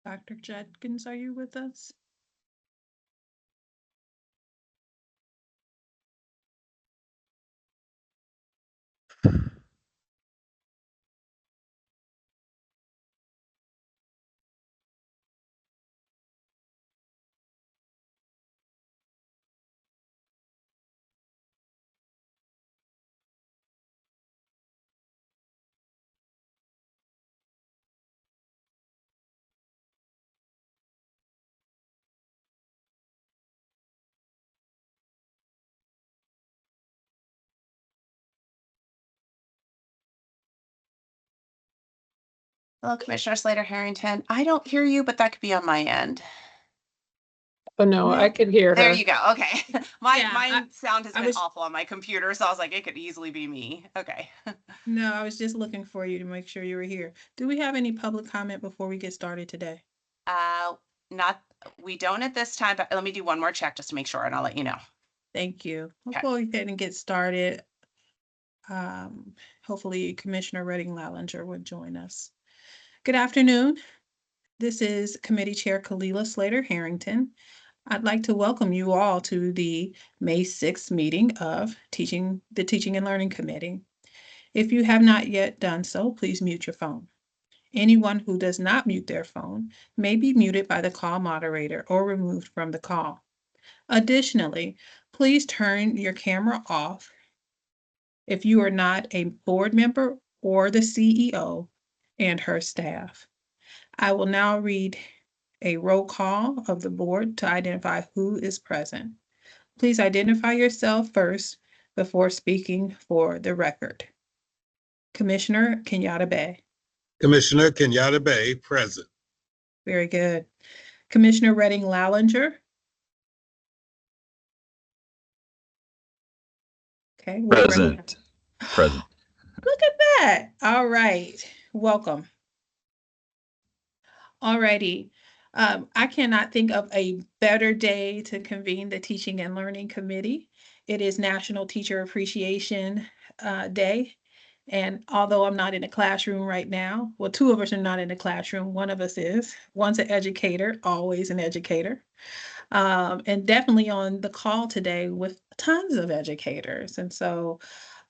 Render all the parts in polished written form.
Dr. Judkins, are you with us? Hello, Commissioner Slater Harrington. I don't hear you, but that could be on my end. Oh, no, I could hear There her. you go. Okay. My Yeah, sound has I been was- awful on my computer, so I was like, it could easily be me. Okay. No, I was just looking for you to make sure you were here. Do we have any public comment before we get started today? Uh, not, we don't at this time, but let me do one more check just to make sure and I'll let you know. Thank you. We'll Okay. go ahead and get started. Hopefully Commissioner Redding Lallinger would join us. Good afternoon. This is Committee Chair Kalila Slater Harrington. I'd like to welcome you all to the May 6th meeting of the Teaching and Learning Committee. If you have not yet done so, please mute your phone. Anyone who does not mute their phone may be muted by the call moderator or removed from the call. Additionally, please turn your camera off if you are not a board member or the CEO and her staff. I will now read a roll call of the board to identify who is present. Please identify yourself first before speaking for the record. Commissioner Kenyatta Bay. Commissioner Kenyatta Bay, present. Very good. Commissioner Redding Lallinger. Okay. Present. Present. Look at that. All right. Welcome. All righty. I cannot think of a better day to convene the Teaching and Learning Committee. It is National Teacher Appreciation Day. And although I'm not in a classroom right now, well, two of us are not in the classroom. One of us is. One's an educator, always an educator. And definitely on the call today with tons of educators. And so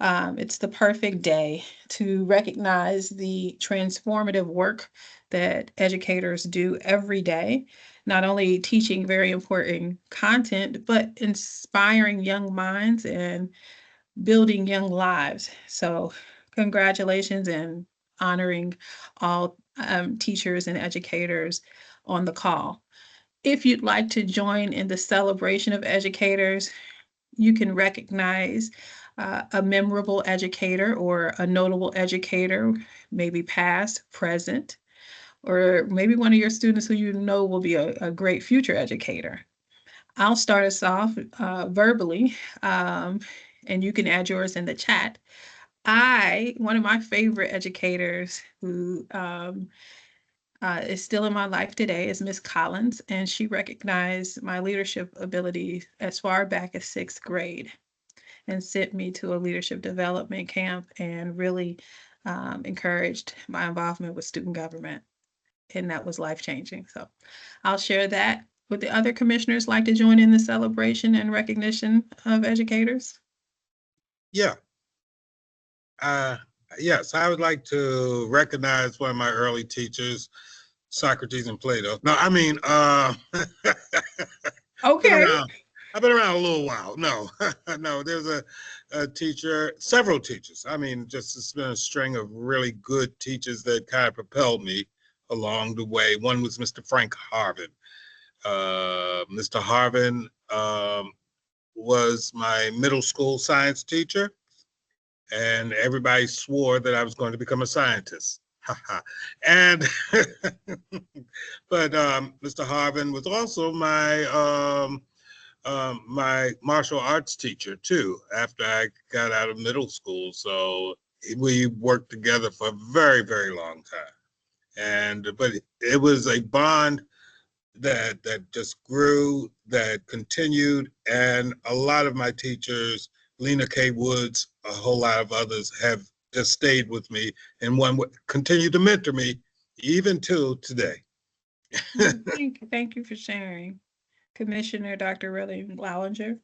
it's the perfect day to recognize the transformative work that educators do every day, not only teaching very important content, but inspiring young minds and building young lives. So congratulations and honoring all teachers and educators on the call. If you'd like to join in the celebration of educators, you can recognize a memorable educator or a notable educator, maybe past, present, or maybe one of your students who you know will be a great future educator. I'll start us off verbally, and you can add yours in the chat. One of my favorite educators who is still in my life today is Miss Collins, and she recognized my leadership ability as far back as 6th grade and sent me to a leadership development camp and really encouraged my involvement with student government. And that was life-changing. So I'll share that. Would the other commissioners like to join in the celebration and recognition of educators? Yeah. Yes, I would like to recognize one of my early teachers, Socrates and Plato. No, I mean, Okay. I've been around a little while. No, no, there's a teacher, several teachers. I mean, just it's been a string of really good teachers that kind of propelled me along the way. One was Mr. Frank Harvin. Mr. Harvin was my middle school science teacher, and everybody swore that I was going to become a scientist. And but Mr. Harvin was also my martial arts teacher too after I got out of middle school. So we worked together for a very, very long time. But it was a bond that just grew, that continued, and a lot of my teachers, Lena K. Woods, a whole lot of others have just stayed with me and one would continue to mentor me even till today. Thank you for sharing. Commissioner Dr. Relly Lallinger.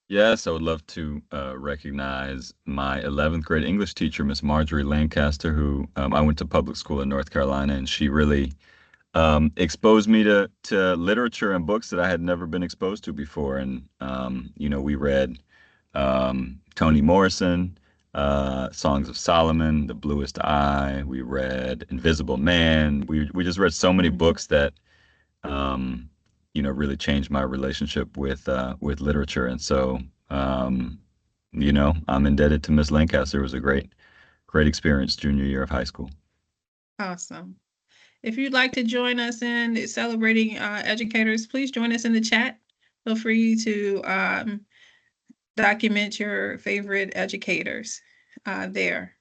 Yes, I would love to recognize my 11th grade English teacher, Miss Marjorie Lancaster, who I went to public school in North Carolina, and she really exposed me to literature and books that I had never been exposed to before. And we read Toni Morrison, Songs of Solomon, The Bluest Eye. We read Invisible Man. We just read so many books that really changed my relationship with literature. And so I'm indebted to Miss Lancaster. It was a great experience junior year of high school. Awesome. If you'd like to join us in celebrating educators, please join us in the chat. Feel free to document your favorite educators there.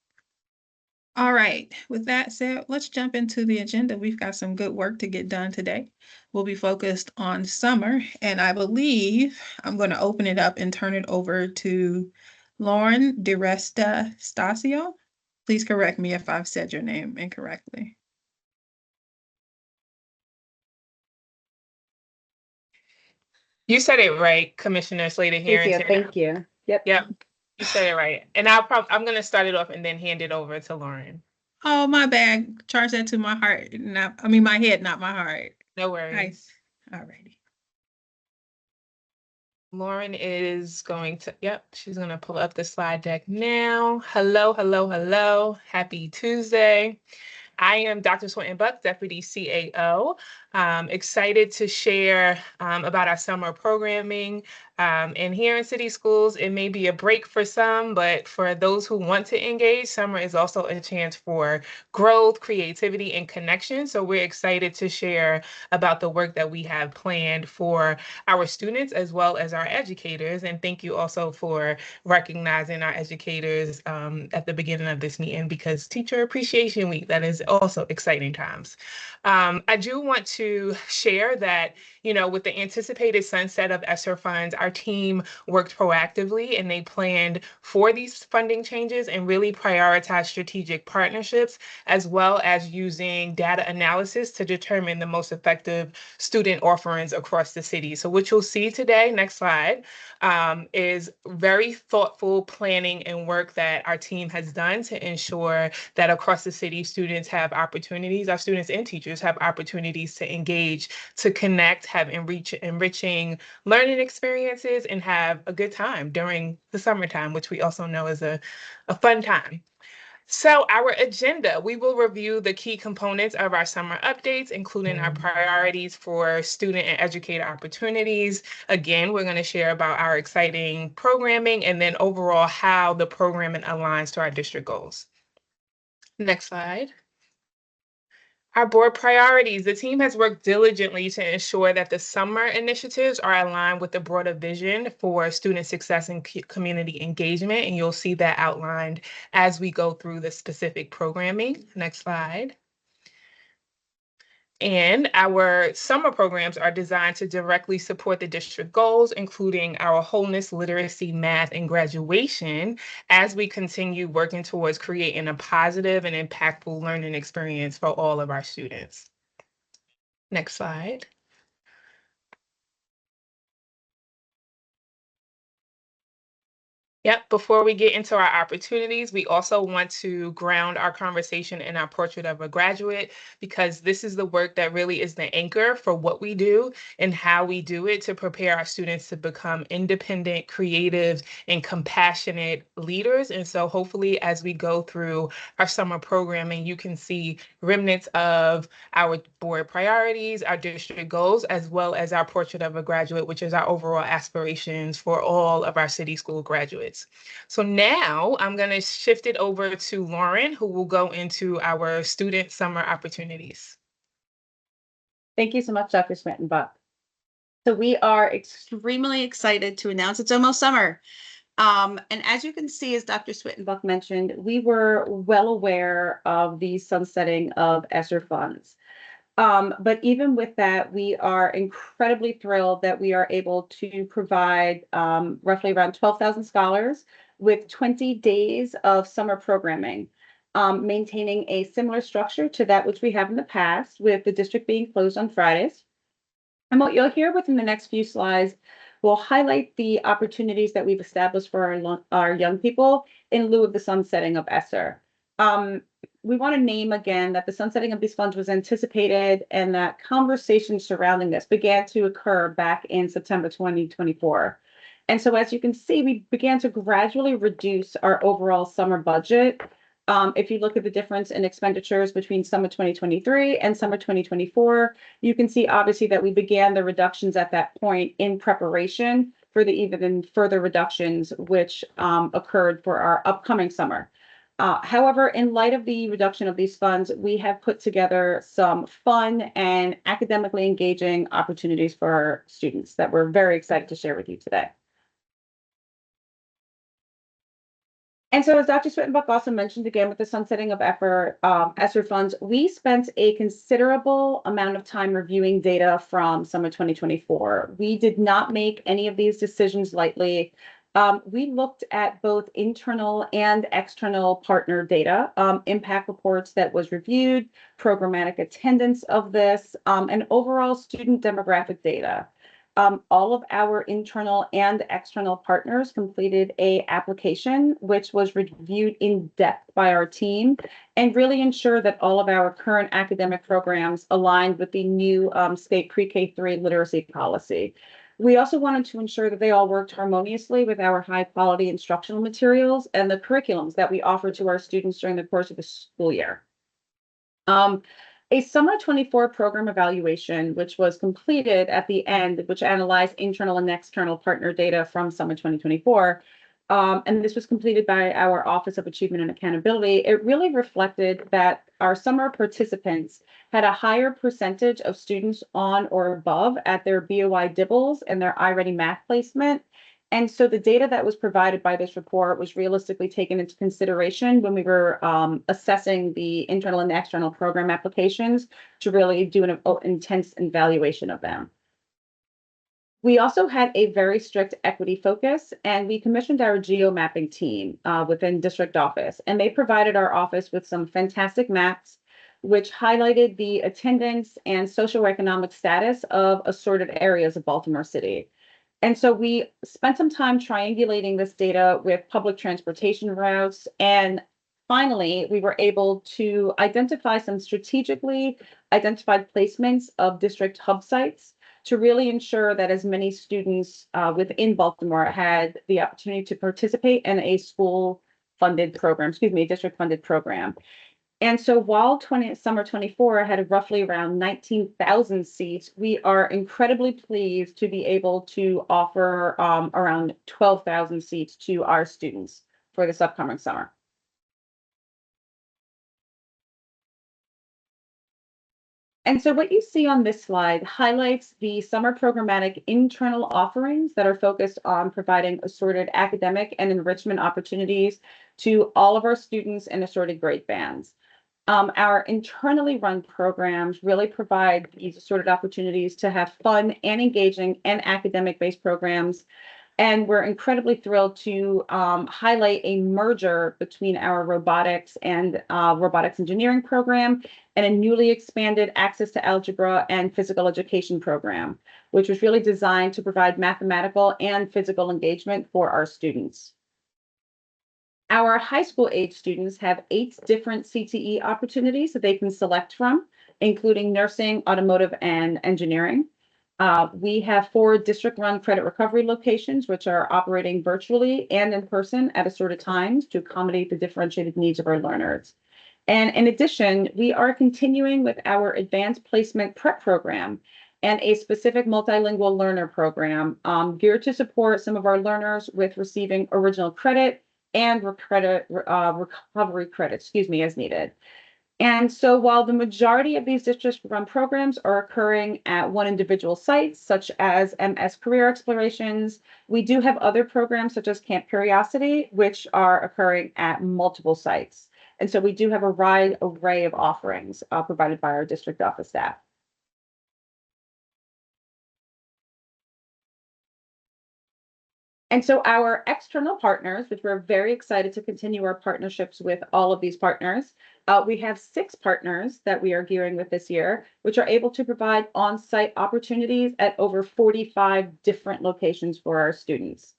All right, with that said, let's jump into the agenda. We've got some good work to get done today. We'll be focused on summer, and I believe I'm going to open it up and turn it over to Lauren DiResta Stasio. Please correct me if I've said your name incorrectly. You said it right, Commissioner Slater here. Thank you. Yep. You said it right. And I'm going to start it off and then hand it over to Lauren. Oh, my bad. Charge that to my heart. My head, not my heart. No worries. Nice. All righty. Lauren is going to, she's going to pull up the slide deck now. Hello. Happy Tuesday. I am Dr. Swinton Buck, Deputy CAO. Excited to share about our summer programming. And here in City Schools, it may be a break for some, but for those who want to engage, summer is also a chance for growth, creativity, and connection. So we're excited to share about the work that we have planned for our students as well as our educators. And thank you also for recognizing our educators at the beginning of this meeting, because Teacher Appreciation Week, that is also exciting times. I do want to share that, with the anticipated sunset of ESSER funds, our team worked proactively and they planned for these funding changes and really prioritized strategic partnerships, as well as using data analysis to determine the most effective student offerings across the city. So what you'll see today, next slide, is very thoughtful planning and work that our team has done to ensure that across the city, students have opportunities, our students and teachers have opportunities to engage, to connect, have enriching learning experiences, and have a good time during the summertime, which we also know is a fun time. So our agenda, we will review the key components of our summer updates, including our priorities for student and educator opportunities. Again, we're going to share about our exciting programming and then overall how the programming aligns to our district goals. Next slide. Our board priorities. The team has worked diligently to ensure that the summer initiatives are aligned with the broader vision for student success and community engagement, and you'll see that outlined as we go through the specific programming. Next slide. And our summer programs are designed to directly support the district goals, including our wholeness, literacy, math, and graduation, as we continue working towards creating a positive and impactful learning experience for all of our students. Next slide. Before we get into our opportunities, we also want to ground our conversation in our portrait of a graduate, because this is the work that really is the anchor for what we do and how we do it to prepare our students to become independent, creative, and compassionate leaders. And so hopefully as we go through our summer programming, you can see remnants of our board priorities, our district goals, as well as our portrait of a graduate, which is our overall aspirations for all of our city school graduates. So now I'm going to shift it over to Lauren, who will go into our student summer opportunities. Thank you so much, Dr. Swinton Buck. So we are extremely excited to announce it's almost summer. And as you can see, as Dr. Swinton Buck mentioned, we were well aware of the sunsetting of ESSER funds. But even with that, we are incredibly thrilled that we are able to provide roughly around 12,000 scholars with 20 days of summer programming. maintaining a similar structure to that which we have in the past, with the district being closed on Fridays. And what you'll hear within the next few slides will highlight the opportunities that we've established for our young people in lieu of the sunsetting of ESSER. We want to name again that the sunsetting of these funds was anticipated, and that conversations surrounding this began to occur back in September 2024. And so, as you can see, we began to gradually reduce our overall summer budget. If you look at the difference in expenditures between summer 2023 and summer 2024, you can see obviously that we began the reductions at that point in preparation for the even further reductions which occurred for our upcoming summer. However, in light of the reduction of these funds, we have put together some fun and academically engaging opportunities for our students that we're very excited to share with you today. And so, as Dr. Swittenbuck also mentioned, again, with the sunsetting of ESSER funds, we spent a considerable amount of time reviewing data from summer 2024. We did not make any of these decisions lightly. We looked at both internal and external partner data, impact reports that was reviewed, programmatic attendance of this, and overall student demographic data. All of our internal and external partners completed an application, which was reviewed in depth by our team, and really ensure that all of our current academic programs aligned with the new state pre-K3 literacy policy. We also wanted to ensure that they all worked harmoniously with our high-quality instructional materials and the curriculums that we offer to our students during the course of the school year. A summer 24 program evaluation, which was completed at the end, which analyzed internal and external partner data from summer 2024, and this was completed by our Office of Achievement and Accountability. It really reflected that our summer participants had a higher percentage of students on or above at their BOI DIBELS and their iReady math placement. And so the data that was provided by this report was realistically taken into consideration when we were assessing the internal and external program applications to really do an intense evaluation of them. We also had a very strict equity focus, and we commissioned our geo-mapping team within district office, and they provided our office with some fantastic maps which highlighted the attendance and socioeconomic status of assorted areas of Baltimore City. And so we spent some time triangulating this data with public transportation routes. And finally, we were able to identify some strategically identified placements of district hub sites to really ensure that as many students within Baltimore had the opportunity to participate in a school-funded program, district-funded program. And so while summer 24 had roughly around 19,000 seats, we are incredibly pleased to be able to offer around 12,000 seats to our students for this upcoming summer. And so what you see on this slide highlights the summer programmatic internal offerings that are focused on providing assorted academic and enrichment opportunities to all of our students in assorted grade bands. Our internally run programs really provide these assorted opportunities to have fun and engaging and academic-based programs. And we're incredibly thrilled to highlight a merger between our robotics and robotics engineering program and a newly expanded access to algebra and physical education program, which was really designed to provide mathematical and physical engagement for our students. Our high school age students have 8 different CTE opportunities that they can select from, including nursing, automotive, and engineering. We have 4 district-run credit recovery locations, which are operating virtually and in person at assorted times to accommodate the differentiated needs of our learners. And in addition, we are continuing with our advanced placement prep program and a specific multilingual learner program geared to support some of our learners with receiving original credit and recovery credit, as needed. And so while the majority of these district-run programs are occurring at one individual site, such as MS Career Explorations, we do have other programs such as Camp Curiosity, which are occurring at multiple sites. And so we do have a wide array of offerings provided by our district office staff. And so our external partners, which we're very excited to continue our partnerships with all of these partners, we have 6 partners that we are gearing with this year, which are able to provide on-site opportunities at over 45 different locations for our students.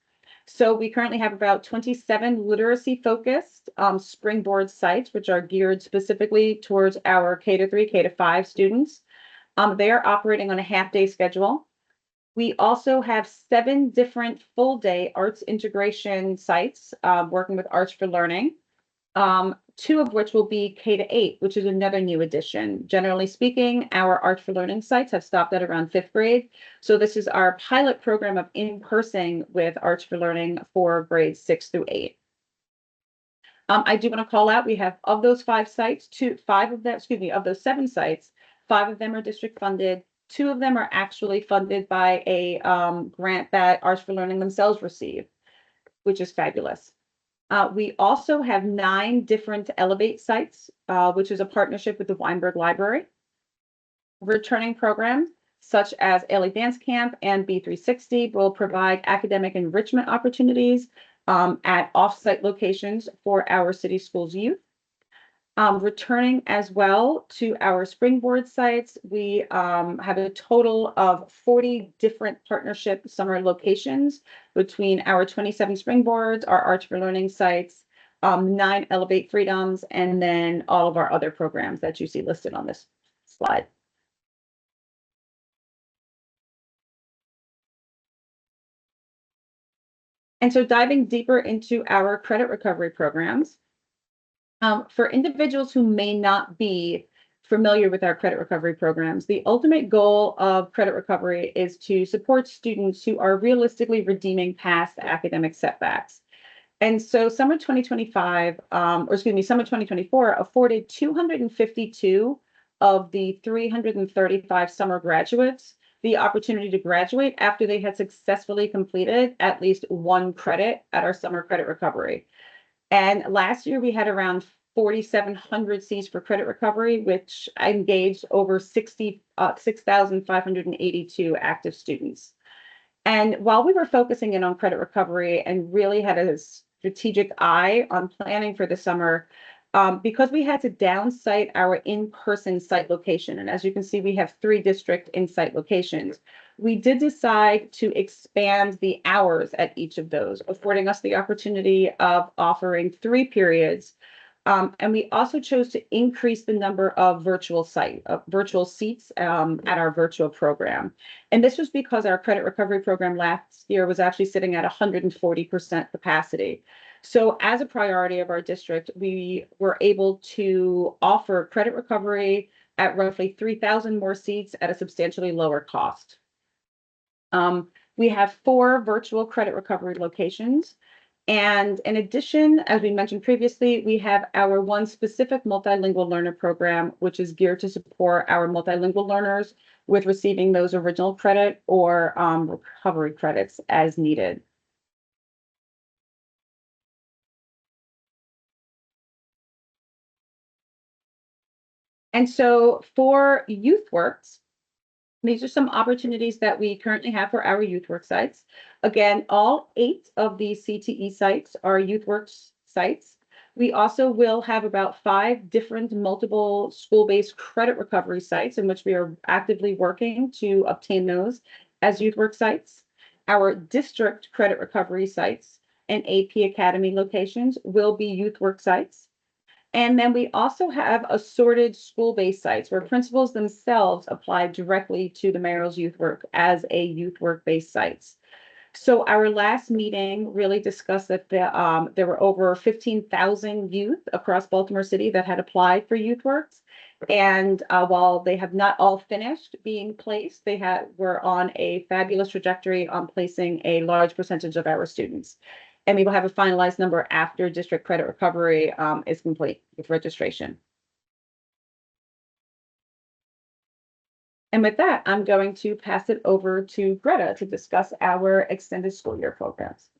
So we currently have about 27 literacy-focused springboard sites, which are geared specifically towards our K-3, K-5 students. They are operating on a half-day schedule. We also have 7 different full-day arts integration sites working with Arts for Learning, 2 of which will be K-8, which is another new addition. Generally speaking, our Arts for Learning sites have stopped at around 5th grade. So this is our pilot program of in-person with Arts for Learning for grades 6 through 8. I do want to call out, we have of those 5 sites, of those 7 sites, 5 of them are district funded. 2 of them are actually funded by a grant that Arts for Learning themselves receive, which is fabulous. We also have 9 different Elevate sites, which is a partnership with the Weinberg Library. Returning programs such as LA Dance Camp and B360 will provide academic enrichment opportunities at off-site locations for our city schools youth. Returning as well to our springboard sites, we have a total of 40 different partnership summer locations between our 27 springboards, our Arts for Learning sites, 9 Elevate Freedoms, and then all of our other programs that you see listed on this slide. And so diving deeper into our credit recovery programs, for individuals who may not be familiar with our credit recovery programs, the ultimate goal of credit recovery is to support students who are realistically redeeming past academic setbacks. And so summer 2024 afforded 252 of the 335 summer graduates the opportunity to graduate after they had successfully completed at least 1 credit at our summer credit recovery. And last year we had around 4,700 seats for credit recovery, which engaged over 6,582 active students. And while we were focusing in on credit recovery and really had a strategic eye on planning for the summer, because we had to downsite our in-person site location, and as you can see, we have 3 district in-site locations, we did decide to expand the hours at each of those, affording us the opportunity of offering 3 periods. And we also chose to increase the number of virtual seats at our virtual program. And this was because our credit recovery program last year was actually sitting at 140% capacity. So as a priority of our district, we were able to offer credit recovery at roughly 3,000 more seats at a substantially lower cost. We have 4 virtual credit recovery locations. And in addition, as we mentioned previously, we have our one specific multilingual learner program, which is geared to support our multilingual learners with receiving those original credit or recovery credits as needed. And so for YouthWorks, these are some opportunities that we currently have for our YouthWorks sites. Again, all 8 of these CTE sites are YouthWorks sites. We also will have about 5 different multiple school-based credit recovery sites in which we are actively working to obtain those as YouthWorks sites. Our district credit recovery sites and AP Academy locations will be YouthWorks sites. And then we also have assorted school-based sites where principals themselves apply directly to the Merrill's Youth Work as a youth work-based sites. So our last meeting really discussed that there were over 15,000 youth across Baltimore City that had applied for YouthWorks. And while they have not all finished being placed, they were on a fabulous trajectory on placing a large percentage of our students. And we will have a finalized number after district credit recovery is complete with registration. And with that, I'm going to pass it over to Greta to discuss our extended school year programs.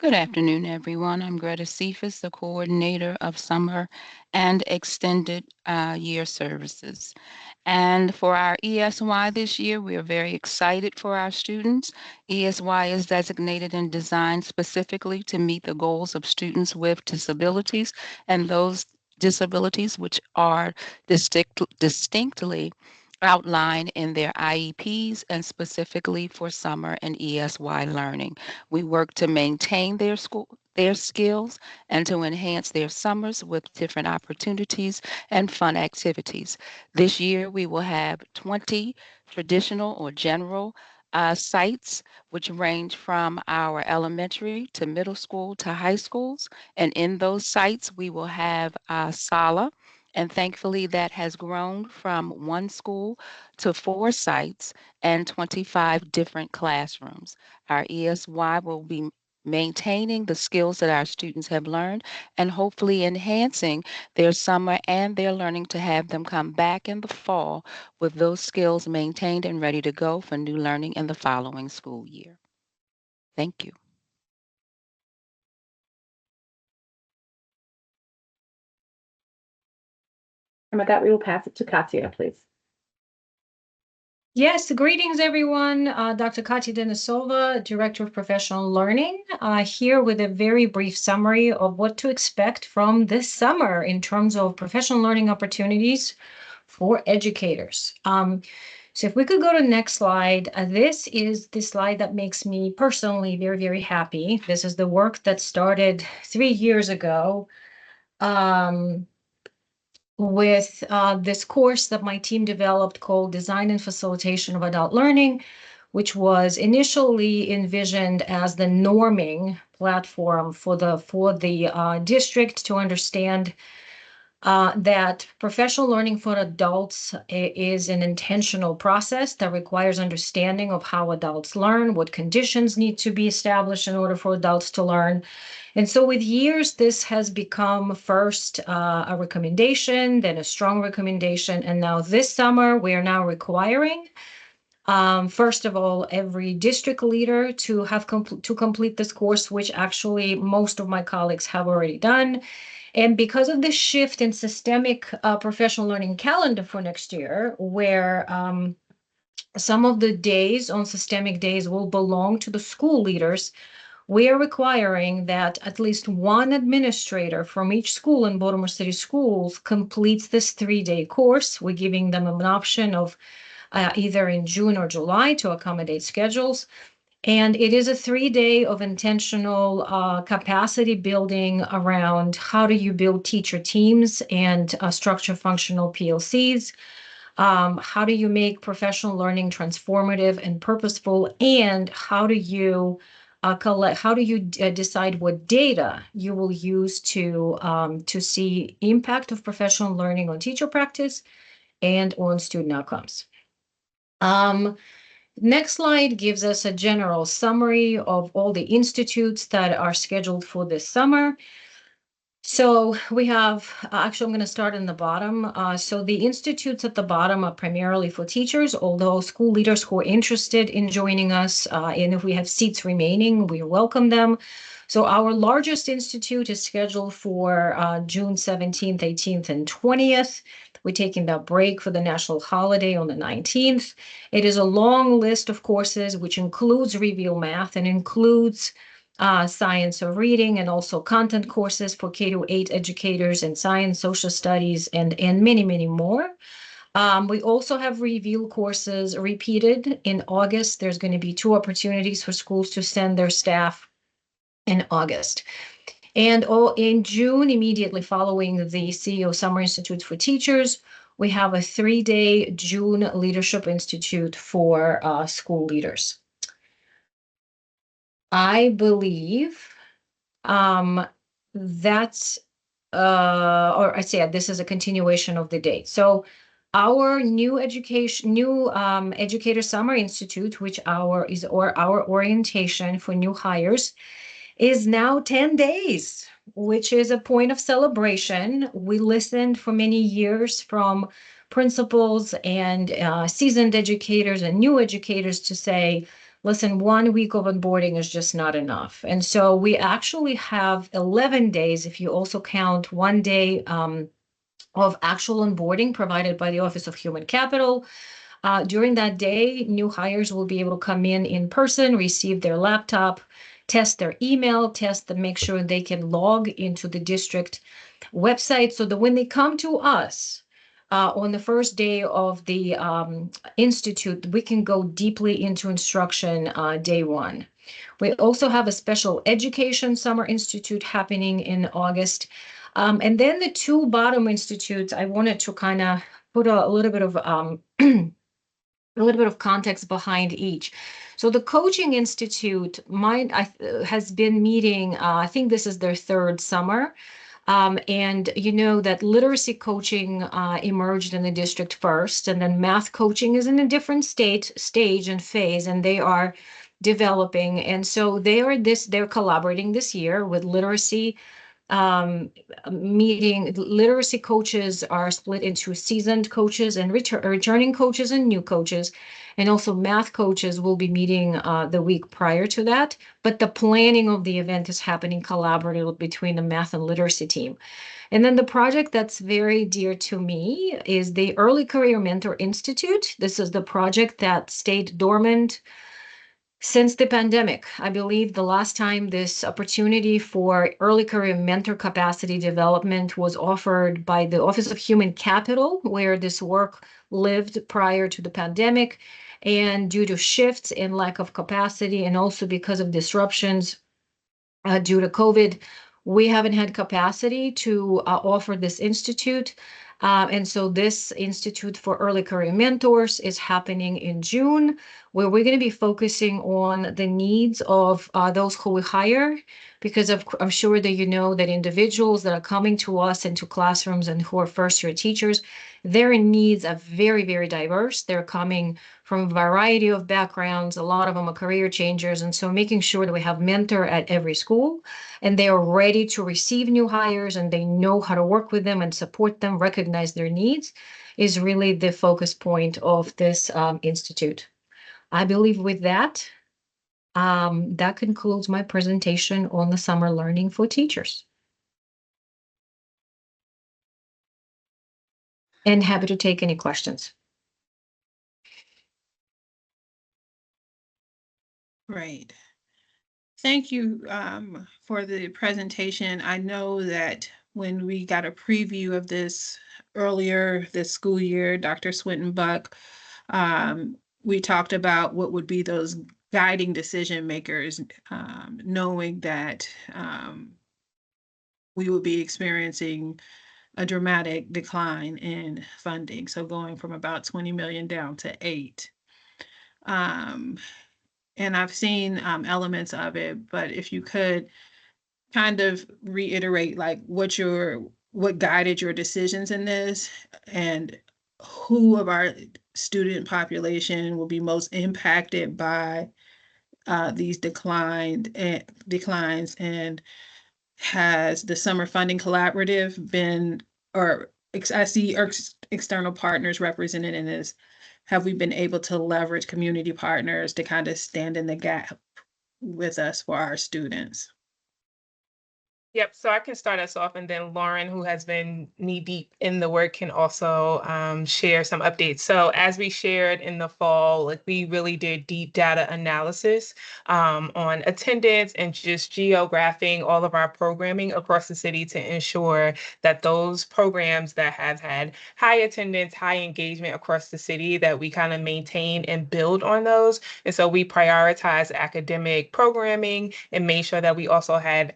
Good afternoon, everyone. I'm Greta Cephas, the coordinator of summer and extended year services. And for our ESY this year, we are very excited for our students. ESY is designated and designed specifically to meet the goals of students with disabilities and those disabilities which are distinctly outlined in their IEPs and specifically for summer and ESY learning. We work to maintain their skills and to enhance their summers with different opportunities and fun activities. This year, we will have 20 traditional or general sites, which range from our elementary to middle school to high schools. And in those sites, we will have Sala. And thankfully, that has grown from one school to 4 sites and 25 different classrooms. Our ESY will be maintaining the skills that our students have learned and hopefully enhancing their summer and their learning to have them come back in the fall with those skills maintained and ready to go for new learning in the following school year. Thank you. And with that, we will pass it to Katya, please. Yes, greetings, everyone. Dr. Katya Denisova, Director of Professional Learning, here with a very brief summary of what to expect from this summer in terms of professional learning opportunities for educators. So if we could go to the next slide, this is the slide that makes me personally very, very happy. This is the work that started 3 years ago. With this course that my team developed called Design and Facilitation of Adult Learning, which was initially envisioned as the norming platform for the district to understand that professional learning for adults is an intentional process that requires understanding of how adults learn, what conditions need to be established in order for adults to learn. And so with years, this has become first a recommendation, then a strong recommendation. And now this summer, we are now requiring, first of all, every district leader to have to complete this course, which actually most of my colleagues have already done. And because of the shift in systemic professional learning calendar for next year, where some of the days on systemic days will belong to the school leaders, we are requiring that at least one administrator from each school in Baltimore City Schools completes this 3-day course. We're giving them an option of either in June or July to accommodate schedules. And it is a 3-day of intentional capacity building around how do you build teacher teams and structure functional PLCs. How do you make professional learning transformative and purposeful? And how do you decide what data you will use to see impact of professional learning on teacher practice and on student outcomes? Next slide gives us a general summary of all the institutes that are scheduled for this summer. So we have, actually, I'm going to start in the bottom. So the institutes at the bottom are primarily for teachers, although school leaders who are interested in joining us, and if we have seats remaining, we welcome them. So our largest institute is scheduled for June 17th, 18th, and 20th. We're taking that break for the national holiday on the 19th. It is a long list of courses, which includes Reveal Math and includes science of reading and also content courses for K-8 educators and science, social studies, and many, many more. We also have Reveal courses repeated in August. There's going to be 2 opportunities for schools to send their staff in August. And in June, immediately following the CEO Summer Institute for Teachers, we have a 3-day June Leadership Institute for school leaders. I believe that's, or I say this is a continuation of the date. So our new Educator Summer Institute, which our orientation for new hires, is now 10 days, which is a point of celebration. We listened for many years from principals and seasoned educators and new educators to say, listen, 1 week of onboarding is just not enough. And so we actually have 11 days, if you also count 1 day of actual onboarding provided by the Office of Human Capital. During that day, new hires will be able to come in person, receive their laptop, test their email, make sure they can log into the district website so that when they come to us on the first day of the institute, we can go deeply into instruction day one. We also have a special education summer institute happening in August. And then the two bottom institutes, I wanted to kind of put a little bit of context behind each. So the Coaching Institute has been meeting, I think this is their third summer. And you know that literacy coaching emerged in the district first, and then math coaching is in a different stage and phase, and they are developing. And so they're collaborating this year with literacy meeting. Literacy coaches are split into seasoned coaches and returning coaches and new coaches. And also math coaches will be meeting the week prior to that. But the planning of the event is happening collaboratively between the math and literacy team. And then the project that's very dear to me is the Early Career Mentor Institute. This is the project that stayed dormant since the pandemic. I believe the last time this opportunity for early career mentor capacity development was offered by the Office of Human Capital, where this work lived prior to the pandemic. And due to shifts in lack of capacity, and also because of disruptions due to COVID, we haven't had capacity to offer this institute. And so this Institute for Early Career Mentors is happening in June, where we're going to be focusing on the needs of those who we hire, because I'm sure that you know that individuals that are coming to us into classrooms and who are first-year teachers, their needs are very, very diverse. They're coming from a variety of backgrounds. A lot of them are career changers. And so making sure that we have mentor at every school, and they are ready to receive new hires, and they know how to work with them and support them, recognize their needs, is really the focus point of this institute. I believe with that, that concludes my presentation on the summer learning for teachers. And happy to take any questions. Great. Thank you for the presentation. I know that when we got a preview of this earlier this school year, Dr. Swinton Buck, we talked about what would be those guiding decision makers, knowing that we would be experiencing a dramatic decline in funding. So going from about 20 million down to 8. And I've seen elements of it, but if you could kind of reiterate like what guided your decisions in this, and who of our student population will be most impacted by these declines, and has the Summer Funding Collaborative been, or I see external partners represented in this, have we been able to leverage community partners to kind of stand in the gap with us for our students? Yep, so I can start us off, and then Lauren, who has been knee-deep in the work, can also share some updates. So as we shared in the fall, like we really did deep data analysis on attendance and just geographing all of our programming across the city to ensure that those programs that have had high attendance, high engagement across the city, that we kind of maintain and build on those. And so we prioritize academic programming and made sure that we also had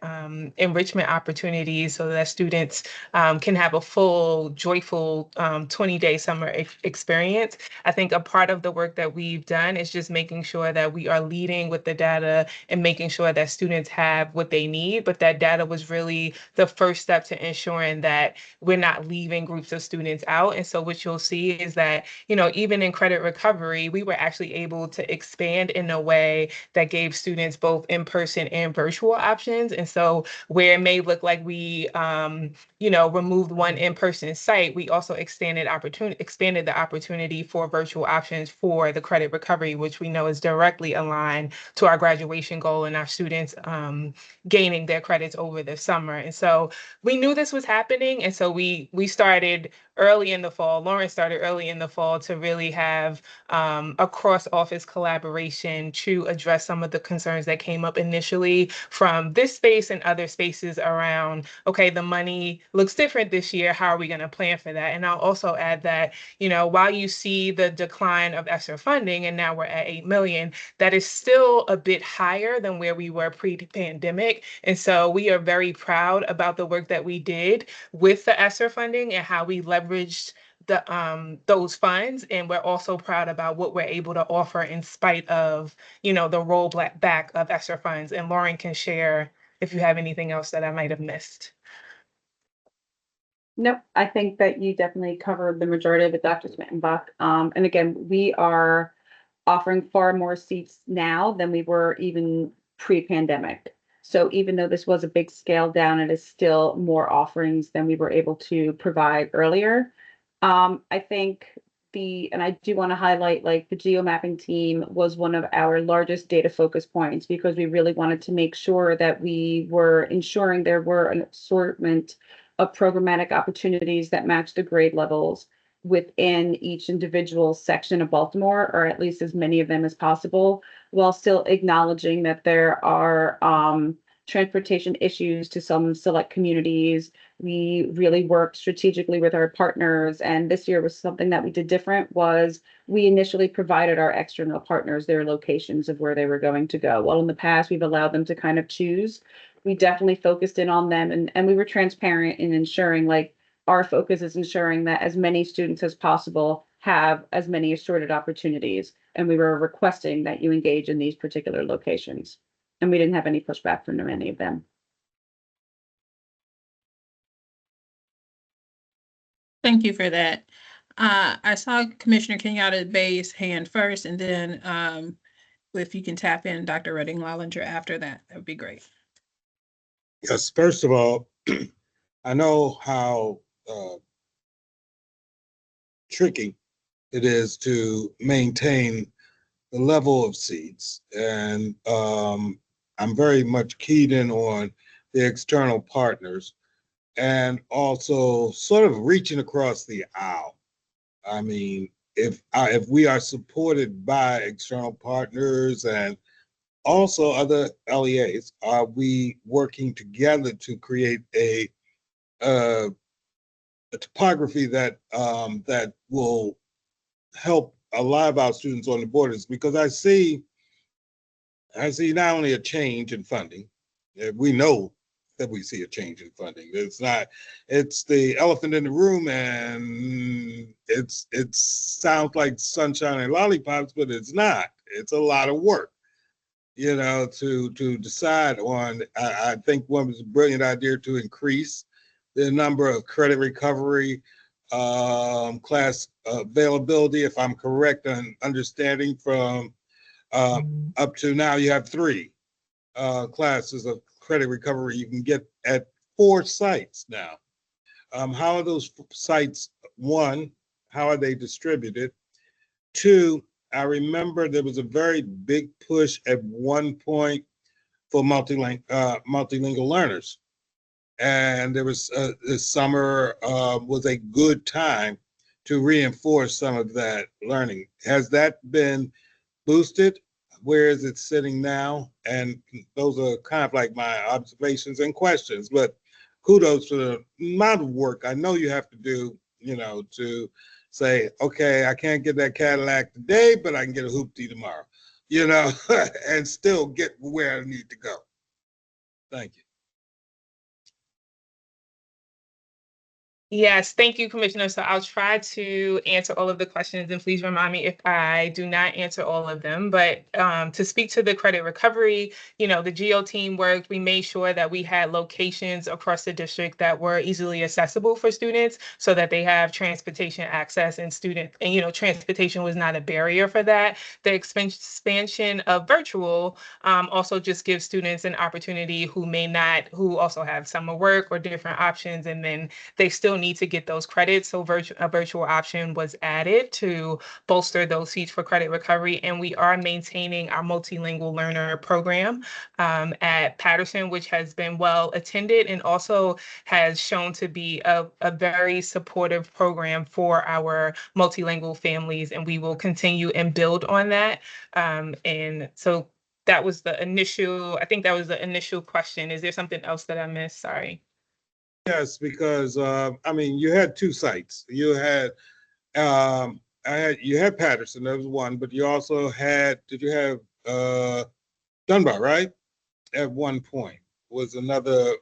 enrichment opportunities so that students can have a full, joyful 20-day summer experience. I think a part of the work that we've done is just making sure that we are leading with the data and making sure that students have what they need. But that data was really the first step to ensuring that we're not leaving groups of students out. And so what you'll see is that, you know, even in credit recovery, we were actually able to expand in a way that gave students both in-person and virtual options. And so where it may look like we, removed one in-person site, we also expanded the opportunity for virtual options for the credit recovery, which we know is directly aligned to our graduation goal and our students gaining their credits over the summer. And so we knew this was happening. And so we started early in the fall. Lauren started early in the fall to really have a cross-office collaboration to address some of the concerns that came up initially from this space and other spaces around, okay, the money looks different this year. How are we going to plan for that? And I'll also add that, while you see the decline of ESSER funding, and now we're at 8 million, that is still a bit higher than where we were pre-pandemic. And so we are very proud about the work that we did with the ESSER funding and how we leveraged those funds. And we're also proud about what we're able to offer in spite of, the rollback of ESSER funds. And Lauren can share if you have anything else that I might have missed. Nope, I think that you definitely covered the majority of it, Dr. Smittenbach. And again, we are offering far more seats now than we were even pre-pandemic. So even though this was a big scale down, it is still more offerings than we were able to provide earlier. I think and I do want to highlight, like, the geomapping team was one of our largest data focus points because we really wanted to make sure that we were ensuring there were an assortment of programmatic opportunities that match the grade levels within each individual section of Baltimore, or at least as many of them as possible, while still acknowledging that there are transportation issues to some select communities. We really worked strategically with our partners, and this year was something that we did different. Was we initially provided our external partners their locations of where they were going to go. Well, in the past, we've allowed them to kind of choose. We definitely focused in on them, and we were transparent in ensuring, like, our focus is ensuring that as many students as possible have as many assorted opportunities, and we were requesting that you engage in these particular locations. And we didn't have any pushback from any of them. Thank you for that. I saw Commissioner Kenyatta Bay's hand first, and then if you can tap in Dr. Redding Wallinger after that, that would be great. Yes, first of all, I know how tricky it is to maintain the level of seats, and I'm very much keyed in on the external partners and also sort of reaching across the aisle. I mean, if we are supported by external partners and also other LEAs, are we working together to create a topography that that will help a lot of our students on the borders? Because I see not only a change in funding, we know that we see a change in funding. It's the elephant in the room, and it sounds like sunshine and lollipops, but it's not. It's a lot of work, to decide on. I think one was a brilliant idea to increase the number of credit recovery class availability, if I'm correct on understanding, from up to now you have 3 classes of credit recovery you can get at 4 sites now. How are those sites? 1, how are they distributed? 2, I remember there was a very big push at one point for multilingual learners. And there was this summer was a good time to reinforce some of that learning. Has that been boosted? Where is it sitting now? And those are kind of like my observations and questions, but kudos to the amount of work I know you have to do, to say, okay, I can't get that Cadillac today, but I can get a hoopty tomorrow, and still get where I need to go. Thank you. Yes, thank you, Commissioner. So I'll try to answer all of the questions, and please remind me if I do not answer all of them. But to speak to the credit recovery, the GEO team worked. We made sure that we had locations across the district that were easily accessible for students so that they have transportation access and transportation was not a barrier for that. The expansion of virtual also just gives students an opportunity who also have summer work or different options, and then they still need to get those credits. So a virtual option was added to bolster those seats for credit recovery. And we are maintaining our multilingual learner program at Patterson, which has been well attended and also has shown to be a very supportive program for our multilingual families. And we will continue and build on that. And so that was the initial, I think that was the initial question. Is there something else that I missed? Sorry. Yes, because you had two sites. You had Patterson, that was one, but you also did you have Dunbar, right? At one point was another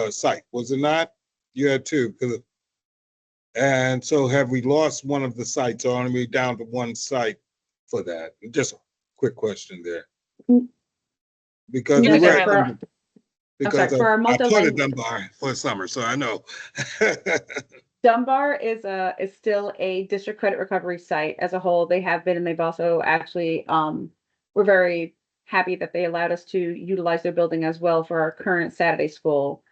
site, was it not? You had two. And so have we lost one of the sites, or are we down to one site for that? Just a quick question there. Because No, we sir, were because for our I taught at multilingual, Dunbar for summer, so I know. Dunbar is still a district credit recovery site as a whole. They have been, and they've also actually, we're very happy that they allowed us to utilize their building as well for our current Saturday school.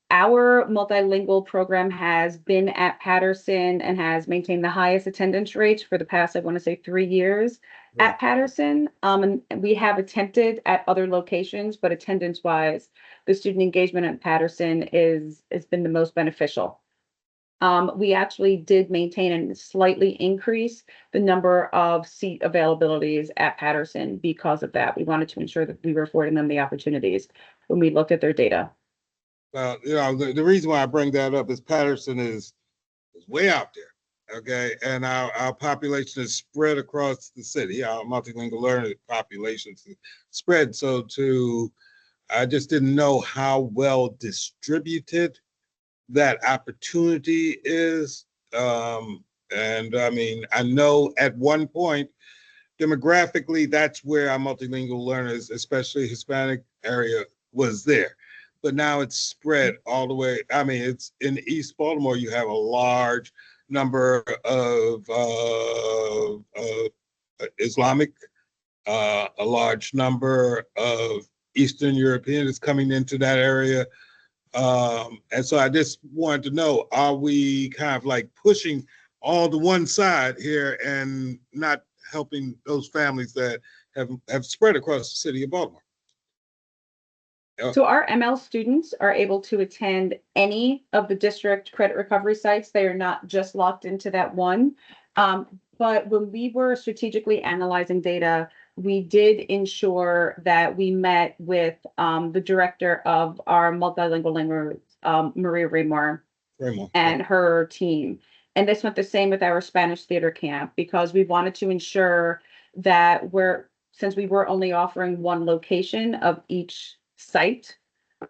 Our multilingual program has been at Patterson and has maintained the highest attendance rates for the past, I want to say, 3 years at Patterson. And we have attempted at other locations, but attendance-wise, the student engagement at Patterson has been the most beneficial. We actually did maintain and slightly increase the number of seat availabilities at Patterson because of that. We wanted to ensure that we were affording them the opportunities when we looked at their data. Well, the reason why I bring that up is Patterson is way out there, okay? And our population is spread across the city. Our multilingual learner population is spread. So I just didn't know how well distributed that opportunity is. And I know at one point, demographically, that's where our multilingual learners, especially Hispanic area, was there. But now it's spread all the way. It's in East Baltimore, you have a large number of Islamic, a large number of Eastern Europeans coming into that area. And so I just wanted to know, are we kind of like pushing all to one side here and not helping those families that have spread across the city of Baltimore? So our ML students are able to attend any of the district credit recovery sites. They are not just locked into that one. But when we were strategically analyzing data, we did ensure that we met with the director of our multilingual language, Maria Raymore, and her team. And this went the same with our Spanish theater camp, because we wanted to ensure that since we were only offering one location of each site,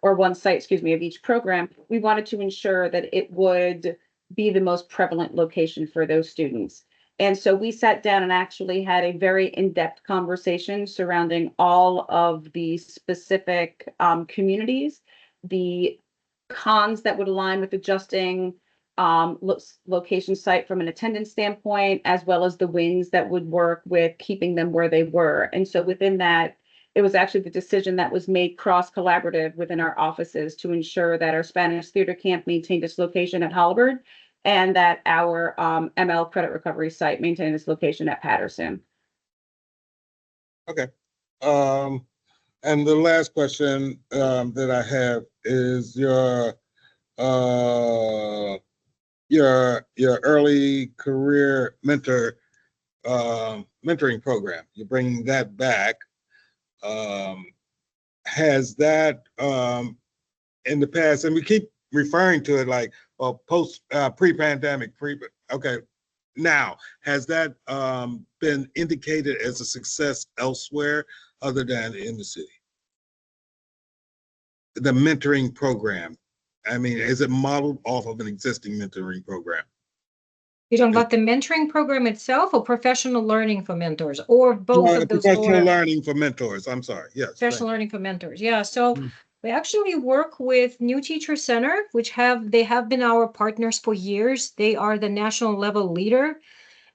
or one site, excuse me, of each program, we wanted to ensure that it would be the most prevalent location for those students. And so we sat down and actually had a very in-depth conversation surrounding all of the specific communities, the cons that would align with adjusting location site from an attendance standpoint, as well as the wins that would work with keeping them where they were. And so within that, it was actually the decision that was made cross-collaborative within our offices to ensure that our Spanish theater camp maintained its location at Holabird, and that our ML credit recovery site maintained its location at Patterson. Okay. And the last question that I have is your early career mentoring program. You're bringing that back. Has that in the past, and we keep referring to it like pre-pandemic, okay. Now, has that been indicated as a success elsewhere other than in the city? The mentoring program I mean, is it modeled off of an existing mentoring program? You're talking about the mentoring program itself or professional learning for mentors or both of those? Professional learning for mentors. I'm sorry. Yes. Professional learning for mentors. Yeah. So Mm. we actually work with New Teacher Center, which they have been our partners for years. They are the national level leader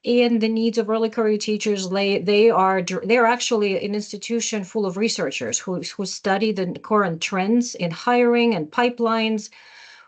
in the needs of early career teachers. They are actually an institution full of researchers who study the current trends in hiring and pipelines.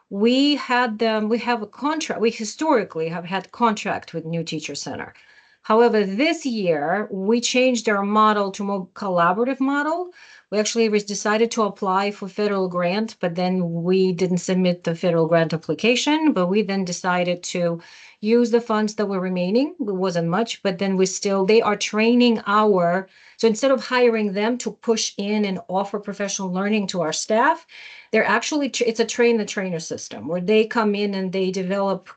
We have a contract. We historically have had contract with New Teacher Center. However, this year we changed our model to a more collaborative model. We actually decided to apply for federal grant, but then we didn't submit the federal grant application. But we then decided to use the funds that were remaining. It wasn't much, but then they are training so instead of hiring them to push in and offer professional learning to our staff, it's a train the trainer system where they come in and they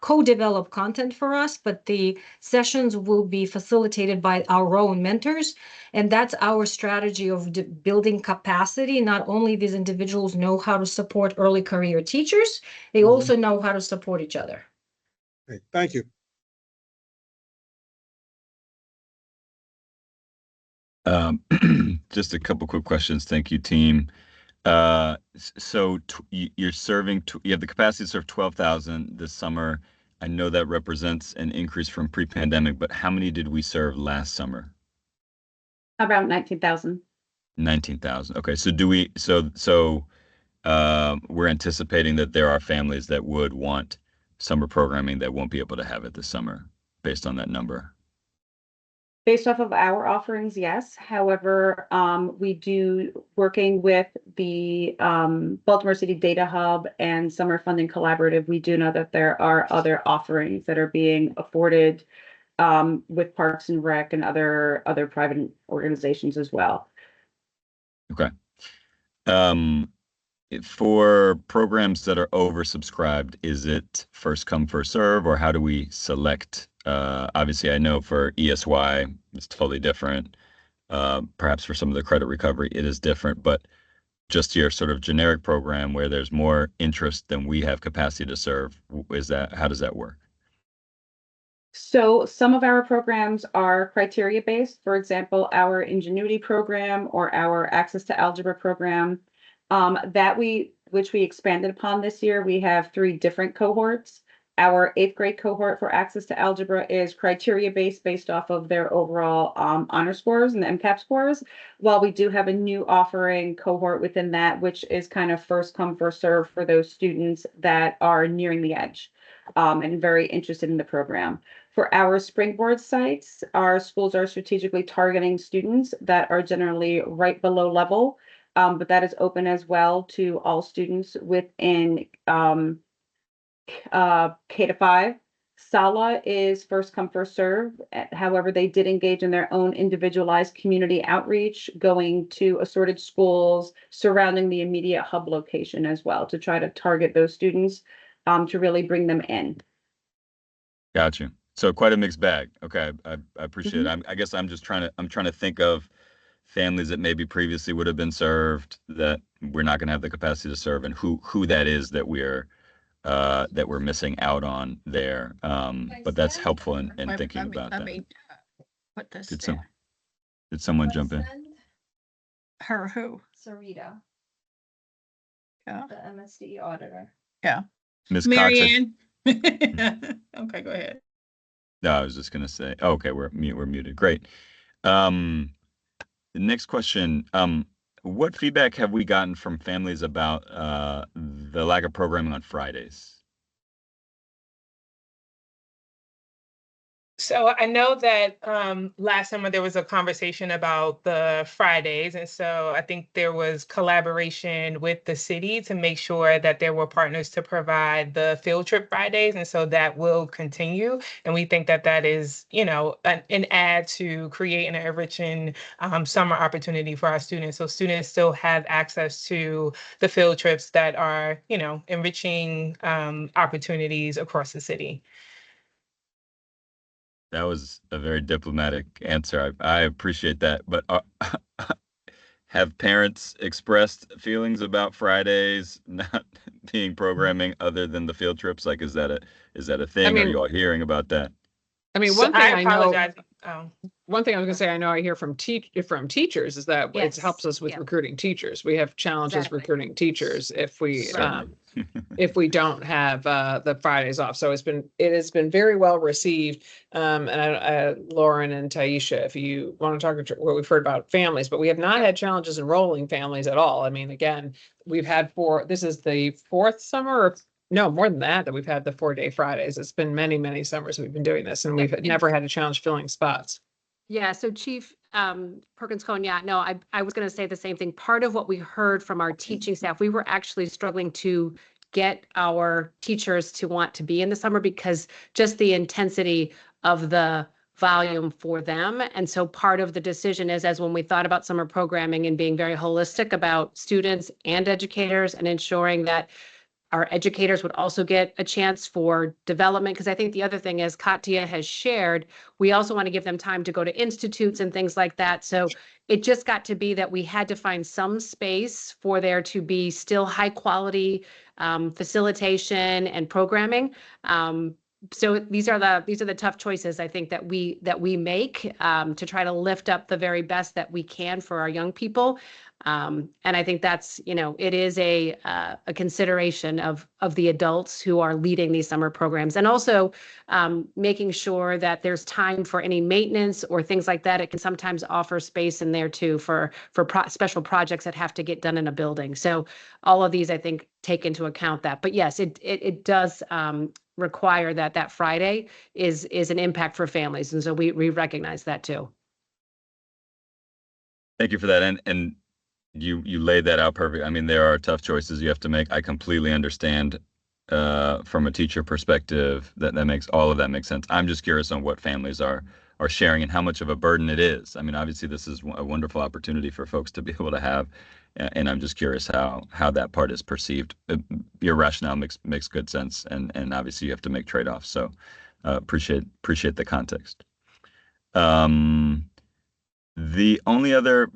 co-develop content for us, but the sessions will be facilitated by our own mentors. And that's our strategy of building capacity. Not only these individuals know how to support early career teachers, they also know how to support each other. Okay, thank you. Just a couple quick questions. Thank you, team. So you're serving, you have the capacity to serve 12,000 this summer. I know that represents an increase from pre-pandemic, but how many did we serve last summer? About 19,000. 19,000. Okay. We're anticipating that there are families that would want summer programming that won't be able to have it this summer based on that number. Based off of our offerings, yes. However, we do, working with the Baltimore City Data Hub and Summer Funding Collaborative, we do know that there are other offerings that are being afforded with Parks and Rec and other private organizations as well. Okay. For programs that are oversubscribed, is it first come, first serve, or how do we select? Obviously, I know for ESY, it's totally different. Perhaps for some of the credit recovery, it is different, but just your sort of generic program where there's more interest than we have capacity to serve, how does that work? So some of our programs are criteria based. For example, our Ingenuity program or our Access to Algebra program, which we expanded upon this year. We have 3 different cohorts. Our 8th grade cohort for Access to Algebra is criteria based off of their overall honor scores and the MCAP scores, while we do have a new offering cohort within that, which is kind of first come, first serve for those students that are nearing the edge and very interested in the program. For our Springboard sites, our schools are strategically targeting students that are generally right below level, but that is open as well to all students within K-5. SALA is first come, first serve. However, they did engage in their own individualized community outreach, going to assorted schools surrounding the immediate hub location as well to try to target those students to really bring them in. Got you. So quite a mixed bag. Okay, I appreciate it. I guess I'm trying to think of families that maybe previously would have been served that we're not going to have the capacity to serve, and who that is that we're missing out on there. But that's helpful in thinking about that. Put this Did there. someone jump in? Her who? Sarita, Yeah. the MSD auditor. Ms. Cox. Marianne. Okay, go ahead. No, I was just going to say, okay, we're muted. Great. The next question, what feedback have we gotten from families about the lack of programming on Fridays? So I know that last summer there was a conversation about the Fridays. And so I think there was collaboration with the city to make sure that there were partners to provide the field trip Fridays. And so that will continue. And we think that that is, an add to create an enriching summer opportunity for our students. So students still have access to the field trips that are, enriching opportunities across the city. That was a very diplomatic answer. I appreciate that. But have parents expressed feelings about Fridays being programming other than the field trips? Like, is that a thing? Are mean- you all hearing about that? I mean, So one thing I know, apologize. Oh, one thing I was gonna say, I know I hear from teachers is that it Yes, helps us with yeah. recruiting teachers. We have challenges Exactly. recruiting teachers if we, Certainly. if we don't have the Fridays off. So it has been very well received. And Lauren and Taisha, if you want to talk about what we've heard about families, but we have not had challenges enrolling families at all. I mean, again, we've had this is the fourth summer, or no, more than that we've had the 4-day Fridays. It's been many, many summers we've been doing this, and we've never had a challenge filling spots. Yeah, so Chief Perkins Cohen, yeah, no, I was going to say the same thing. Part of what we heard from our teaching staff, we were actually struggling to get our teachers to want to be in the summer because just the intensity of the volume for them. And so part of the decision is, as when we thought about summer programming and being very holistic about students and educators and ensuring that our educators would also get a chance for development. Because I think the other thing is Katya has shared, we also want to give them time to go to institutes and things like that. So it just got to be that we had to find some space for there to be still high quality facilitation and programming. So these are the tough choices I think that we make to try to lift up the very best that we can for our young people. And I think that's, it is a consideration of the adults who are leading these summer programs, and also making sure that there's time for any maintenance or things like that. It can sometimes offer space in there too for special projects that have to get done in a building. So all of these, I think, take into account that. But yes, it does require that Friday is an impact for families, and so we recognize that too. Thank you for that. And you laid that out perfect. I mean, there are tough choices you have to make. I completely understand from a teacher perspective that makes all of that make sense. I'm just curious on what families are sharing and how much of a burden it is. I mean, obviously this is a wonderful opportunity for folks to be able to have, and I'm just curious how that part is perceived. Your rationale makes good sense, and obviously you have to make trade-offs. So appreciate the context. The only other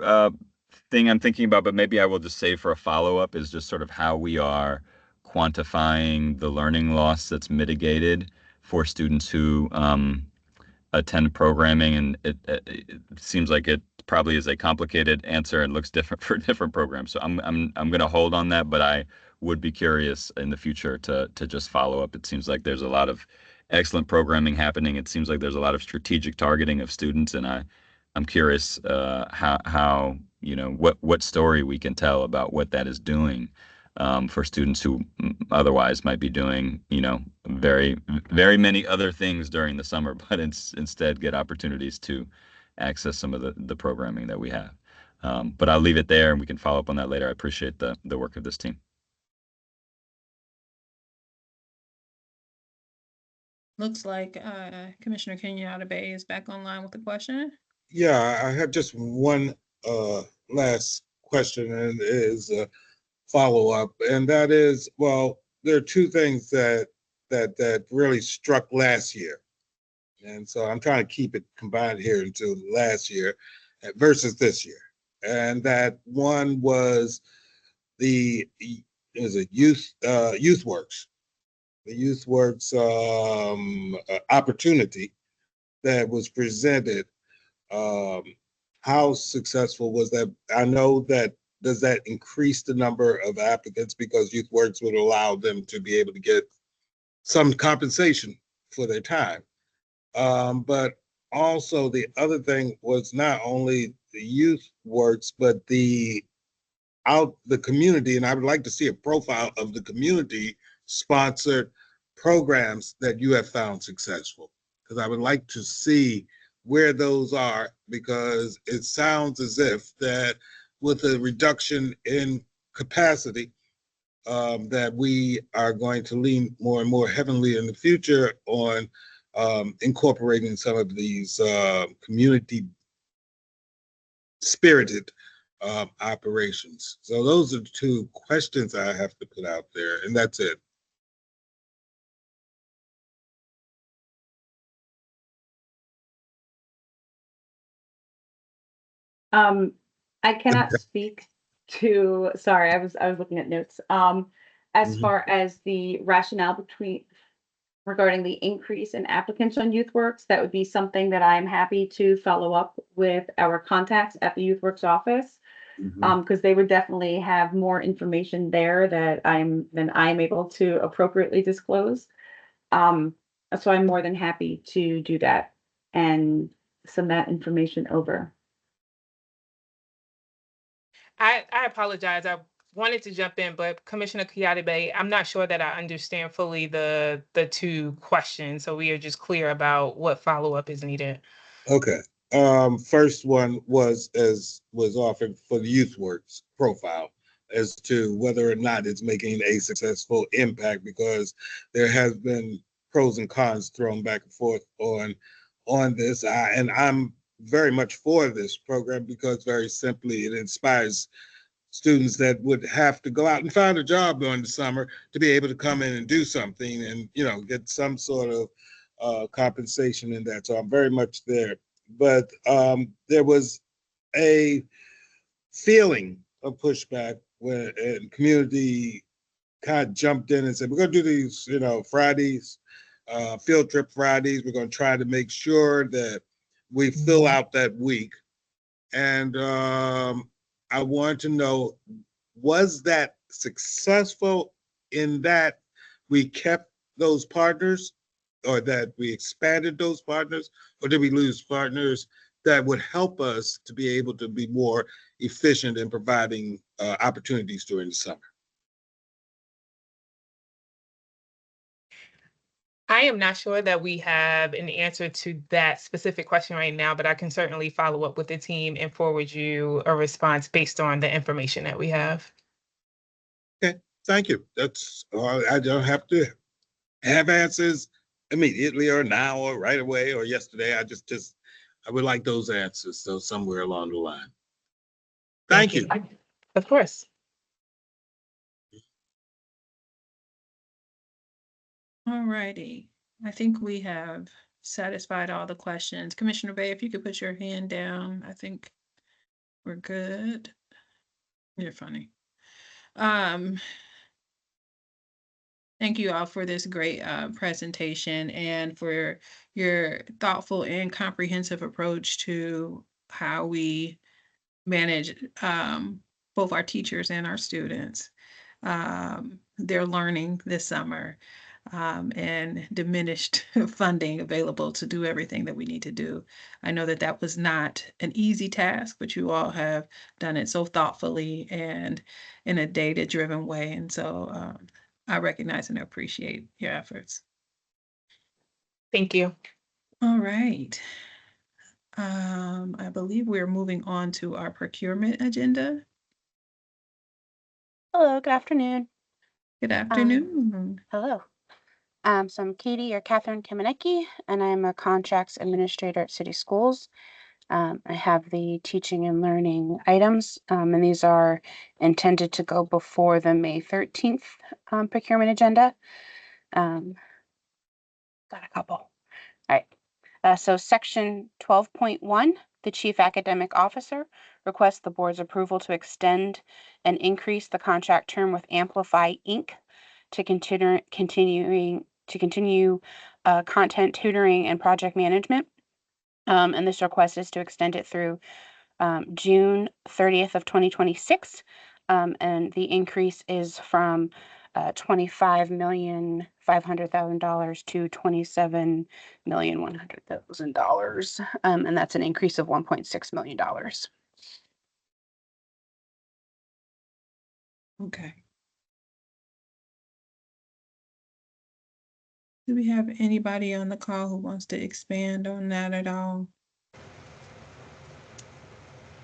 thing I'm thinking about, but maybe I will just save for a follow-up, is just sort of how we are quantifying the learning loss that's mitigated for students who attend programming. And it seems like it probably is a complicated answer and looks different for different programs. So I'm going to hold on that, but I would be curious in the future to just follow up. It seems like there's a lot of excellent programming happening. It seems like there's a lot of strategic targeting of students, and I'm curious how what story we can tell about what that is doing for students who otherwise might be doing very, very many other things during the summer, but instead get opportunities to access some of the programming that we have. But I'll leave it there, and we can follow up on that later. I appreciate the work of this team. Looks like Commissioner Kenyatta Bay is back online with the question. Yeah, I have just one last question, and it is a follow-up, and that is, well, there are two things that really struck last year. And so I'm trying to keep it combined here until last year versus this year. And that one was the YouthWorks. The YouthWorks opportunity that was presented. How successful was that? I know that, does that increase the number of applicants because YouthWorks would allow them to be able to get some compensation for their time? But also the other thing was not only the YouthWorks, but the community, and I would like to see a profile of the community sponsored programs that you have found successful, because I would like to see where those are, because it sounds as if that with a reduction in capacity, that we are going to lean more and more heavily in the future on incorporating some of these community spirited operations. So those are the two questions I have to put out there, and that's it. I cannot speak to, sorry, I was looking at notes. As Mhm. far as the rationale regarding the increase in applicants on YouthWorks, that would be something that I'm happy to follow up with our contacts at the YouthWorks office. Mhm. Because they would definitely have more information there than I'm able to appropriately disclose. So I'm more than happy to do that and send that information over. I apologize. I wanted to jump in, but Commissioner Kiadibe, I'm not sure that I understand fully the two questions. So we are just clear about what follow-up is needed. Okay. First one was offered for the YouthWorks profile as to whether or not it's making a successful impact, because there has been pros and cons thrown back and forth on this. And I'm very much for this program because very simply it inspires students that would have to go out and find a job during the summer to be able to come in and do something and, get some sort of compensation in that. So I'm very much there. But there was a feeling of pushback when community kind of jumped in and said, we're going to do these, Fridays, field trip Fridays. We're going to try to make sure that we fill out that week. And I want to know, was that successful in that we kept those partners, or that we expanded those partners, or did we lose partners that would help us to be able to be more efficient in providing opportunities during the summer? I am not sure that we have an answer to that specific question right now, but I can certainly follow up with the team and forward you a response based on the information that we have. Okay, thank you. That's all. I don't have to have answers immediately or now or right away or yesterday. I would like those answers. So somewhere along the line. Thank you. Of course. All righty. I think we have satisfied all the questions. Commissioner Bay, if you could put your hand down, I think we're good. You're funny. Thank you all for this great presentation and for your thoughtful and comprehensive approach to how we manage both our teachers and our students. Their learning this summer and diminished funding available to do everything that we need to do. I know that that was not an easy task, but you all have done it so thoughtfully and in a data-driven way. And so I recognize and appreciate your efforts. Thank you. All right. I believe we're moving on to our procurement agenda. Hello, good afternoon. Good afternoon. Hello. So I'm Katie or Catherine Kamenecki, and I'm a contracts administrator at City Schools. I have the teaching and learning items, and these are intended to go before the May 13th procurement agenda. Got a couple. All right. So section 12.1, the chief academic officer requests the board's approval to extend and increase the contract term with Amplify Inc. to continue content tutoring and project management. And this request is to extend it through June 30th of 2026. And the increase is from $25,500,000 to $27,100,000. And that's an increase of $1.6 million. Okay. Do we have anybody on the call who wants to expand on that at all?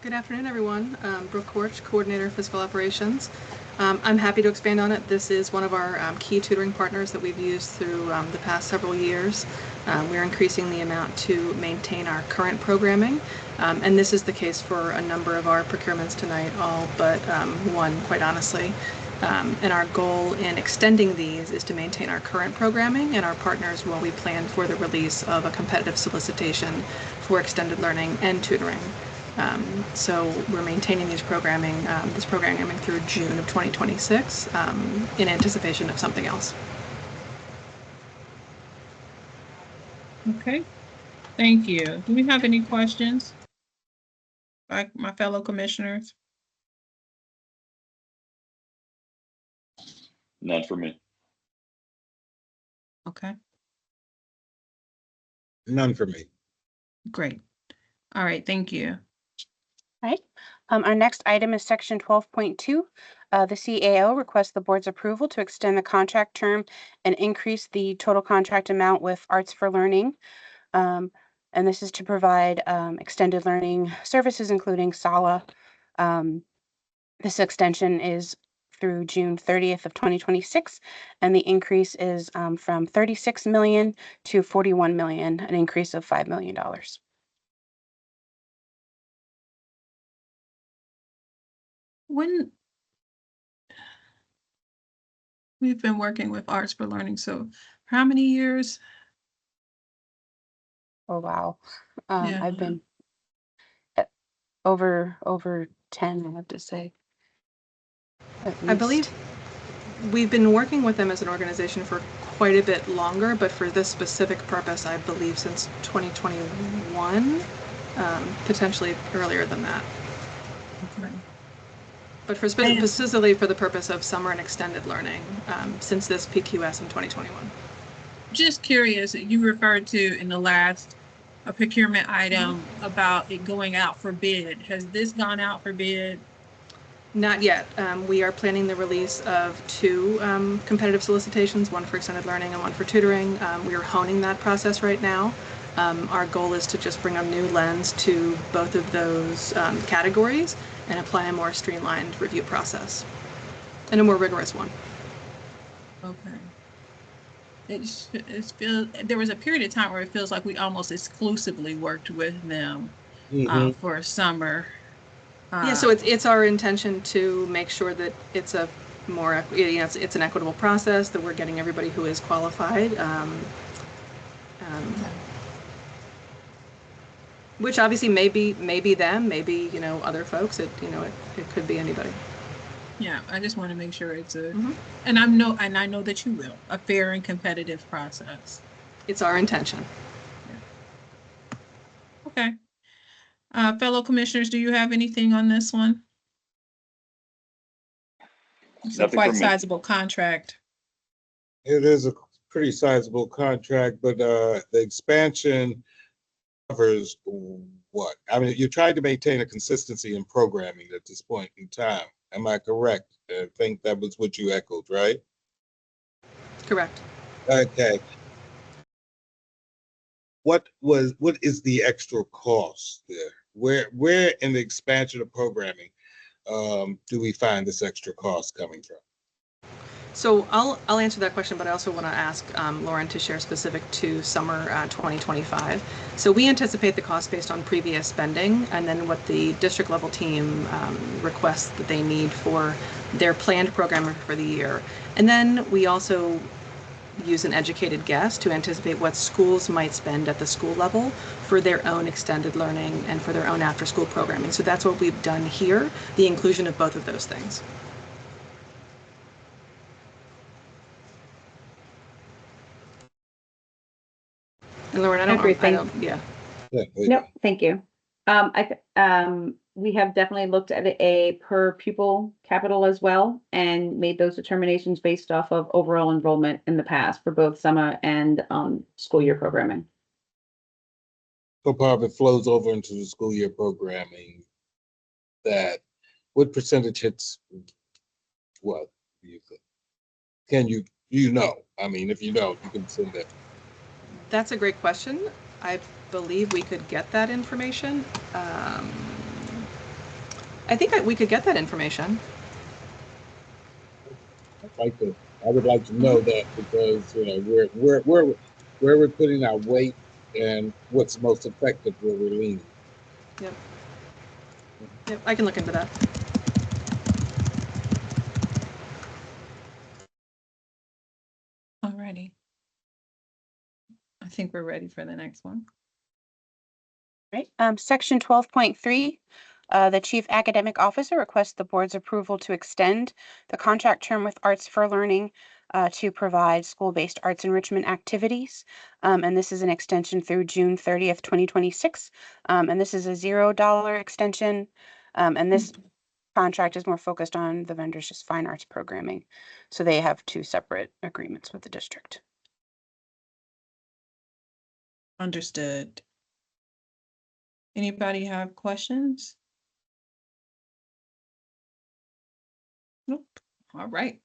Good afternoon, everyone. Brooke Korch, Coordinator of Fiscal Operations. I'm happy to expand on it. This is one of our key tutoring partners that we've used through the past several years. We're increasing the amount to maintain our current programming. And this is the case for a number of our procurements tonight, all but one, quite honestly. And our goal in extending these is to maintain our current programming and our partners while we plan for the release of a competitive solicitation for extended learning and tutoring. So we're maintaining this programming through June of 2026 in anticipation of something else. Okay, thank you. Do we have any questions? Like my fellow commissioners? None for me. Okay, None for me. great. All right, thank you. Right. Our next item is section 12.2. The CAO requests the board's approval to extend the contract term and increase the total contract amount with Arts for Learning. And this is to provide extended learning services, including SALA. This extension is through June 30th of 2026, and the increase is from 36 million to 41 million, an increase of $5 million. When we've been working with Arts for Learning, so how many years? Oh, wow. Yeah. I've been over 10, I have to say. I believe we've been working with them as an organization for quite a bit longer, but for this specific purpose, I believe since 2021, potentially earlier than that. Okay. But for specifically for the purpose of summer and extended learning, since this PQS in 2021. Just curious, you referred to in the last procurement item about it going out for bid. Has this gone out for bid? Not yet. We are planning the release of 2 competitive solicitations, one for extended learning and one for tutoring. We are honing that process right now. Our goal is to just bring a new lens to both of those categories and apply a more streamlined review process and a more rigorous one. Okay. There was a period of time where it feels like we almost exclusively worked with them for summer. Yeah, so it's our intention to make sure that it's a more, it's an equitable process, that we're getting everybody who is qualified. Which obviously may be them, maybe, other folks. It could be anybody. Yeah, I just want to make sure it's and I know that you will, a fair and competitive process. It's our intention. Okay. Fellow commissioners, do you have anything on this one? It's a quite sizable contract. It is a pretty sizable contract, but the expansion covers what? I mean, you're trying to maintain a consistency in programming at this point in time. Am I correct? I think that was what you echoed, right? Correct. Okay. What is the extra cost there? Where in the expansion of programming do we find this extra cost coming from? So I'll answer that question, but I also want to ask Lauren to share specific to summer 2025. So we anticipate the cost based on previous spending and then what the district level team requests that they need for their planned programming for the year. And then we also use an educated guess to anticipate what schools might spend at the school level for their own extended learning and for their own after school programming. So that's what we've done here, the inclusion of both of those things. And Lauren, Yeah. No, thank you. We have definitely looked at a per pupil capital as well and made those determinations based off of overall enrollment in the past for both summer and school year programming. So part of it flows over into the school year programming. That what percentage hits what do you think? Can you I mean, if you don't, you can send that. That's a great question. I believe we could get that information. I think we could get that information. I would like to know that because where we're putting our weight and what's most effective where we're leaning. Yep, I can look into that. Alrighty. I think we're ready for the next one. Right. Section 12.3 The Chief Academic Officer requests the board's approval to extend the contract term with Arts for Learning to provide school-based arts enrichment activities. And this is an extension through June 30th, 2026. And this is a $0 extension. And this contract is more focused on the vendor's just fine arts programming. So they have two separate agreements with the district. Understood. Anybody have questions? Nope. All right.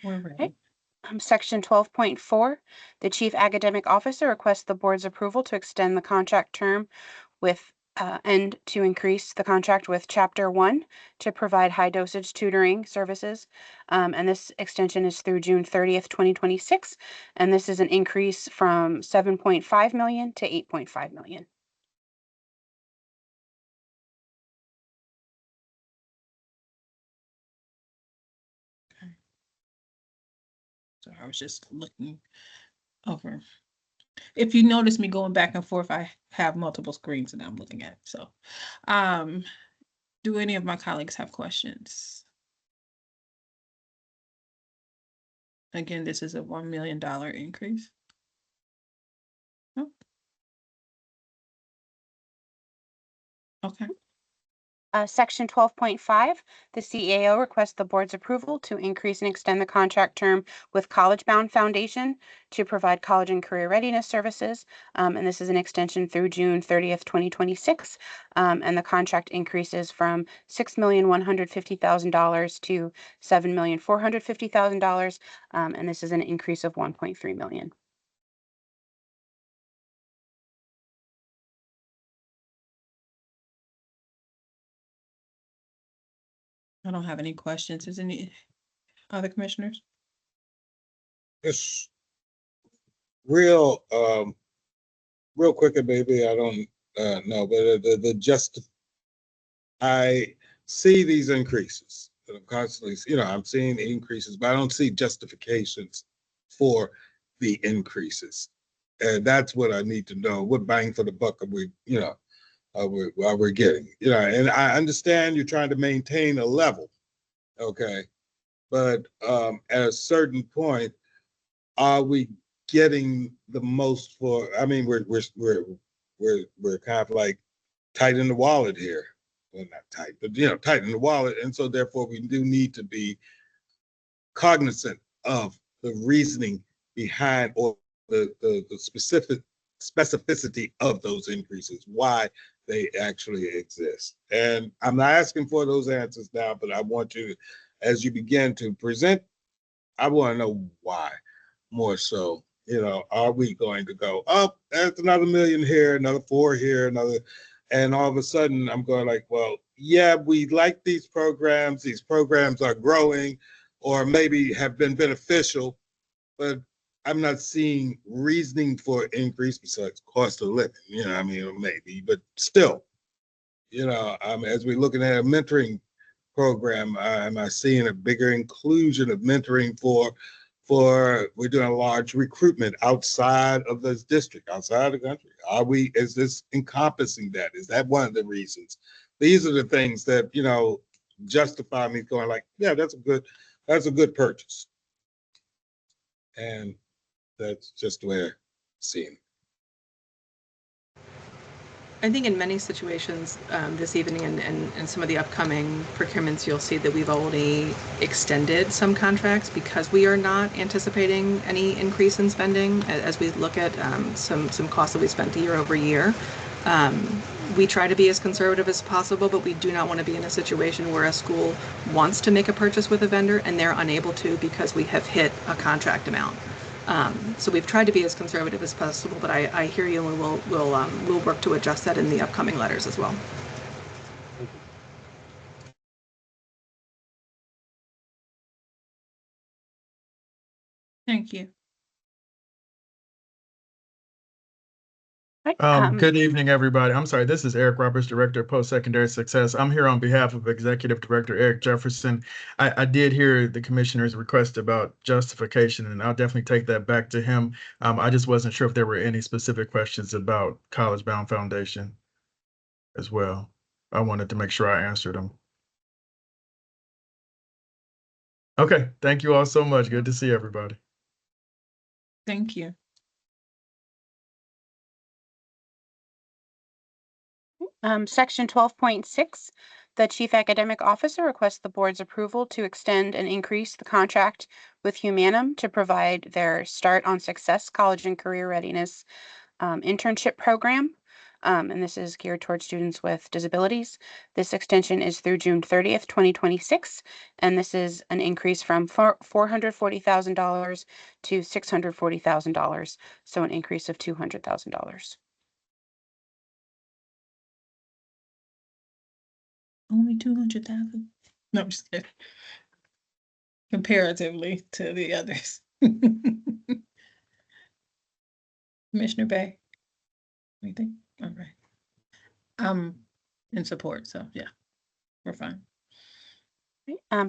We're ready. Section 12.4, the Chief Academic Officer requests the board's approval to extend the contract term with and to increase the contract with Chapter 1 to provide high dosage tutoring services. And this extension is through June 30th, 2026. And this is an increase from 7.5 million to 8.5 million. So I was just looking over. If you notice me going back and forth, I have multiple screens that I'm looking at. So, do any of my colleagues have questions? Again, this is a $1 million increase. No? Okay. Section 12.5, the CAO requests the board's approval to increase and extend the contract term with College Bound Foundation to provide college and career readiness services. And this is an extension through June 30th, 2026. And the contract increases from $6,150,000 to $7,450,000. And this is an increase of 1.3 million. I don't have any questions. Is any other commissioners? It's real quick, and maybe I don't know, but I see these increases. And I'm constantly, I'm seeing increases, but I don't see justifications for the increases. And that's what I need to know. What bang for the buck are we, we're getting? And I understand you're trying to maintain a level, okay? But at a certain point, are we getting the most for? I mean, we're kind of like tight in the wallet here. Well, not tight, but tight in the wallet, and so therefore we do need to be cognizant of the reasoning behind or the specificity of those increases, why they actually exist. And I'm not asking for those answers now, but I want you, as you begin to present, I want to know why more so. Are we going to go up? That's another million here, another 4 here, another, and all of a sudden I'm going like, well, yeah, we like these programs. These programs are growing, or maybe have been beneficial, but I'm not seeing reasoning for increase besides cost of living. Maybe, but still, as we're looking at a mentoring program, am I seeing a bigger inclusion of mentoring for we're doing a large recruitment outside of this district, outside of the country? Is this encompassing that? Is that one of the reasons? These are the things that, justify me going like, yeah, that's a good purchase. And that's just the way I see it. I think in many situations this evening and some of the upcoming procurements, you'll see that we've already extended some contracts because we are not anticipating any increase in spending as we look at some costs that we spent year over year. We try to be as conservative as possible, but we do not want to be in a situation where a school wants to make a purchase with a vendor and they're unable to because we have hit a contract amount. So we've tried to be as conservative as possible, but I hear you, and we'll work to adjust that in the upcoming letters as well. Thank you. Right, Good evening, everybody. I'm sorry, this is Eric Roberts, Director of Post-Secondary Success. I'm here on behalf of Executive Director Eric Jefferson. I did hear the commissioner's request about justification, and I'll definitely take that back to him. I just wasn't sure if there were any specific questions about College Bound Foundation as well. I wanted to make sure I answered them. Okay, thank you all so much. Good to see everybody. Thank you. Section 12.6, the Chief Academic Officer requests the board's approval to extend and increase the contract with Humanum to provide their Start on Success College and Career Readiness internship program. And this is geared towards students with disabilities. This extension is through June 30th, 2026, and this is an increase from $440,000 to $640,000, so an increase of $200,000. Only 200,000? No, I'm just kidding. Comparatively to the others. Commissioner Bay? Anything? All right. I'm in support, so yeah, we're fine.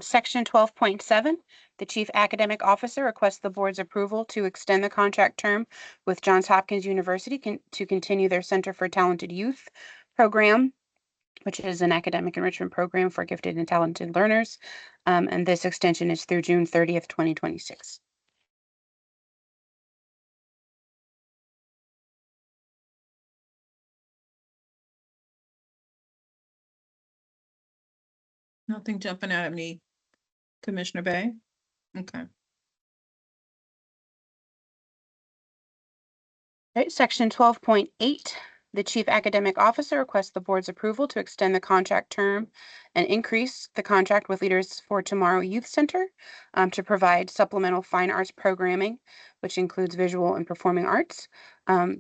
Section 12.7, the Chief Academic Officer requests the board's approval to extend the contract term with Johns Hopkins University to continue their Center for Talented Youth program, which is an academic enrichment program for gifted and talented learners. And this extension is through June 30th, 2026. Nothing jumping out at me. Commissioner Bay? Okay. Right, Section 12.8, the Chief Academic Officer requests the board's approval to extend the contract term and increase the contract with Leaders for Tomorrow Youth Center to provide supplemental fine arts programming, which includes visual and performing arts.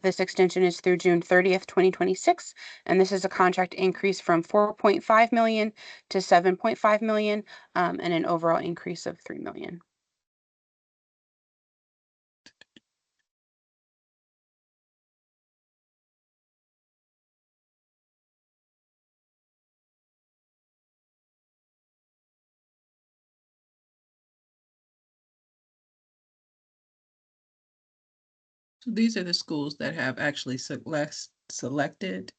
This extension is through June 30th, 2026, and this is a contract increase from $4.5 million to $7.5 million, and an overall increase of $3 million. So these are the schools that have actually selected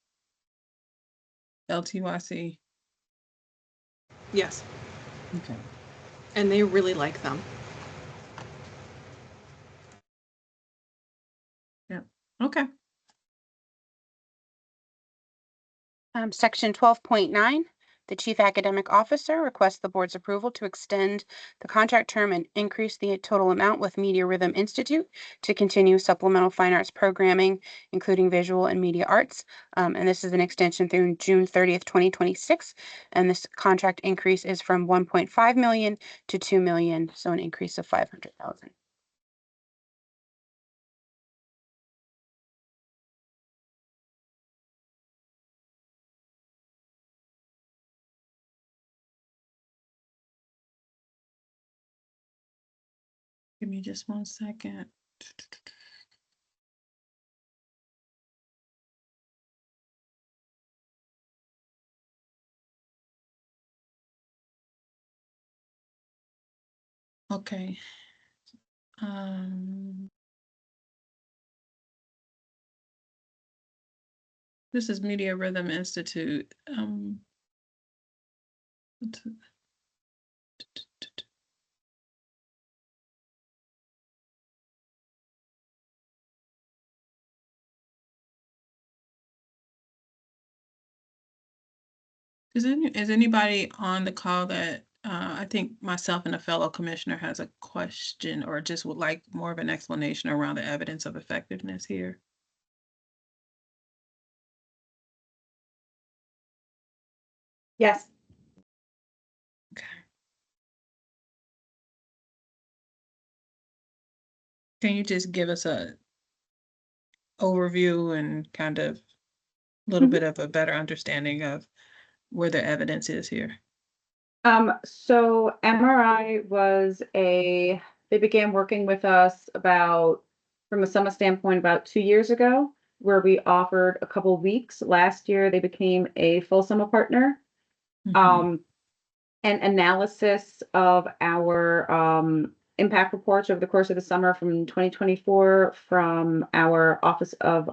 LTYC. Yes, Okay. and they really like them. Yeah. Okay. Section 12.9, the Chief Academic Officer requests the board's approval to extend the contract term and increase the total amount with Media Rhythm Institute to continue supplemental fine arts programming, including visual and media arts. And this is an extension through June 30th, 2026. And this contract increase is from $1.5 million to $2 million, so an increase of $500,000. Give me just 1 second. Okay. This is Media Rhythm Institute. Is anybody on the call that I think myself and a fellow commissioner has a question or just would like more of an explanation around the evidence of effectiveness here? Yes. Okay. Can you just give us a overview and kind of a little bit of a better understanding of where the evidence is here? So MRI they began working with us from a summer standpoint about 2 years ago. where we offered a couple weeks. Last year, they became a full summer partner. Mhm. An analysis of our impact reports over the course of the summer from 2024 from our Office of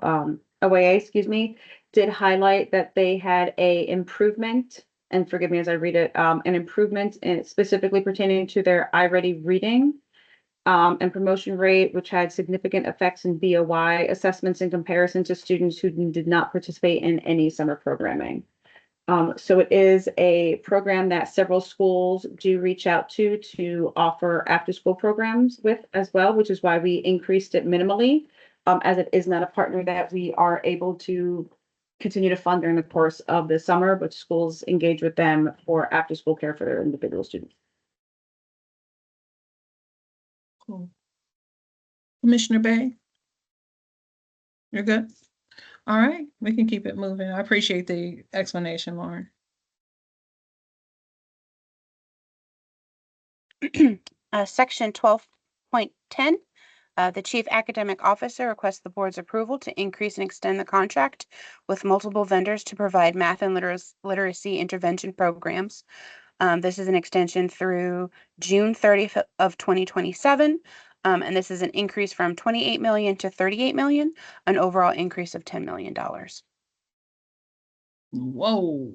OAA, excuse me, did highlight that they had a improvement, and forgive me as I read it, an improvement in specifically pertaining to their iReady reading and promotion rate, which had significant effects in BOY assessments in comparison to students who did not participate in any summer programming. So it is a program that several schools do reach out to offer after-school programs with as well, which is why we increased it minimally, as it is not a partner that we are able to continue to fund during the course of the summer, but schools engage with them for after-school care for their individual students. Cool. Commissioner Bay? You're good? All right, we can keep it moving. I appreciate the explanation, Lauren. Section 12.10, the Chief Academic Officer requests the board's approval to increase and extend the contract with multiple vendors to provide math and literacy intervention programs. This is an extension through June 30th of 2027. And this is an increase from 28 million to 38 million, an overall increase of $10 million. Whoa.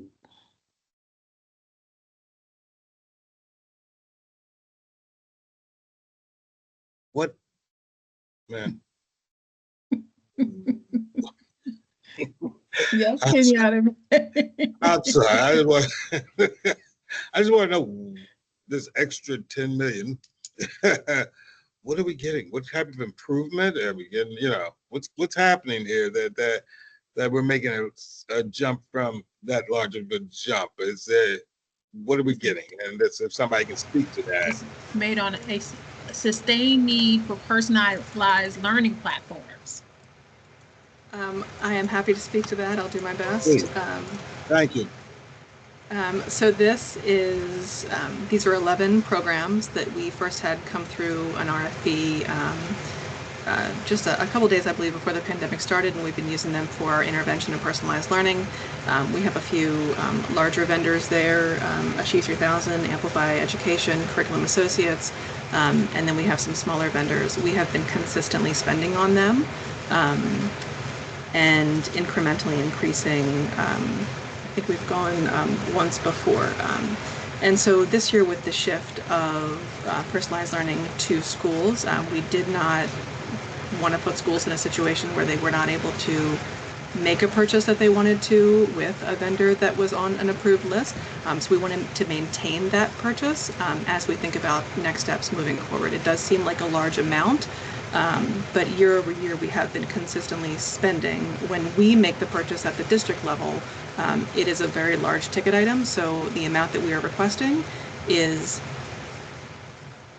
What? Man. Yes, Kenyatta. I'm sorry. I just want to know this extra 10 million. What are we getting? What type of improvement are we getting? You know, what's happening here that we're making a jump from that large of a jump? Is there, what are we getting? And that's, if somebody can speak to that. It's made on a sustained need for personalized learning platforms. I am happy to speak to that. I'll do my best. Please. Thank you. So this is, these are 11 programs that we first had come through an RFP just a couple days, I believe, before the pandemic started, and we've been using them for our intervention and personalized learning. We have a few larger vendors there, Achieve 3000, Amplify Education, Curriculum Associates, and then we have some smaller vendors. We have been consistently spending on them and incrementally increasing. I think we've gone once before. And so this year with the shift of personalized learning to schools, we did not want to put schools in a situation where they were not able to make a purchase that they wanted to with a vendor that was on an approved list. So we wanted to maintain that purchase as we think about next steps moving forward. It does seem like a large amount, but year over year we have been consistently spending. When we make the purchase at the district level, it is a very large ticket item, so the amount that we are requesting is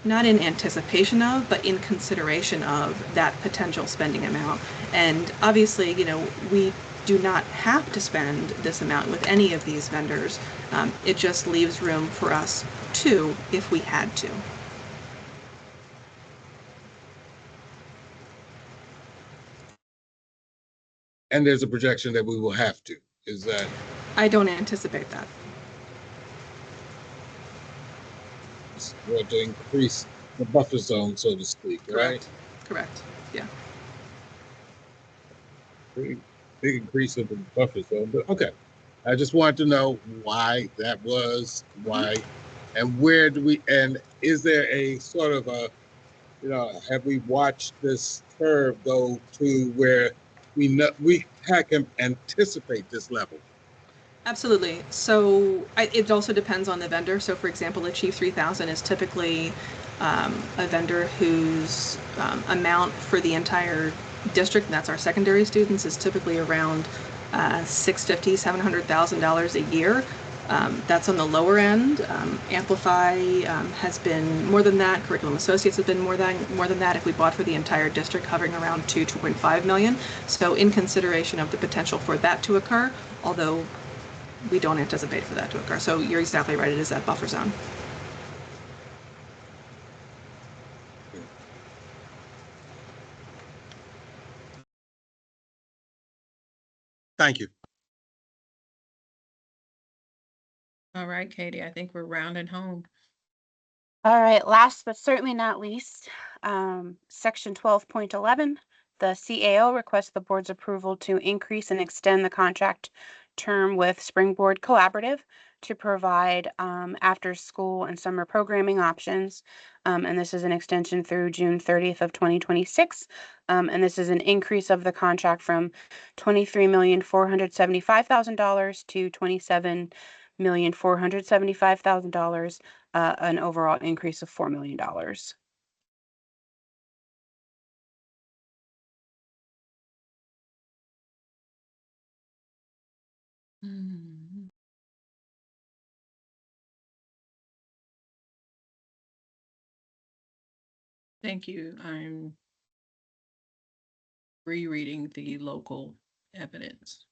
not in anticipation of, but in consideration of that potential spending amount. And obviously, you know, we do not have to spend this amount with any of these vendors. It just leaves room for us to, if we had to. And there's a projection that we will have to. Is that? I don't anticipate that. Well, to increase the buffer zone, so to speak, right? Correct. Yeah. Big increase of the buffer zone, but okay. I just wanted to know why that was, why, and where do we, and is there a sort of a, you know, have we watched this curve go to where we know we can anticipate this level? Absolutely. So it also depends on the vendor. So for example, Achieve 3000 is typically a vendor whose amount for the entire district, and that's our secondary students, is typically around $650,000, $700,000 a year. That's on the lower end. Amplify has been more than that. Curriculum Associates have been more than that. If we bought for the entire district, hovering around 2.5 million. So in consideration of the potential for that to occur, although we don't anticipate for that to occur. So you're exactly right. It is that buffer zone. Thank you. All right, Katie, I think we're rounding home. All right, last but certainly not least, section 12.11, the CAO requests the board's approval to increase and extend the contract term with Springboard Collaborative to provide after school and summer programming options. And this is an extension through June 30th of 2026. And this is an increase of the contract from $23,475,000 to $27,475,000, an overall increase of $4 million. Hmm. Thank you. I'm rereading the local evidence.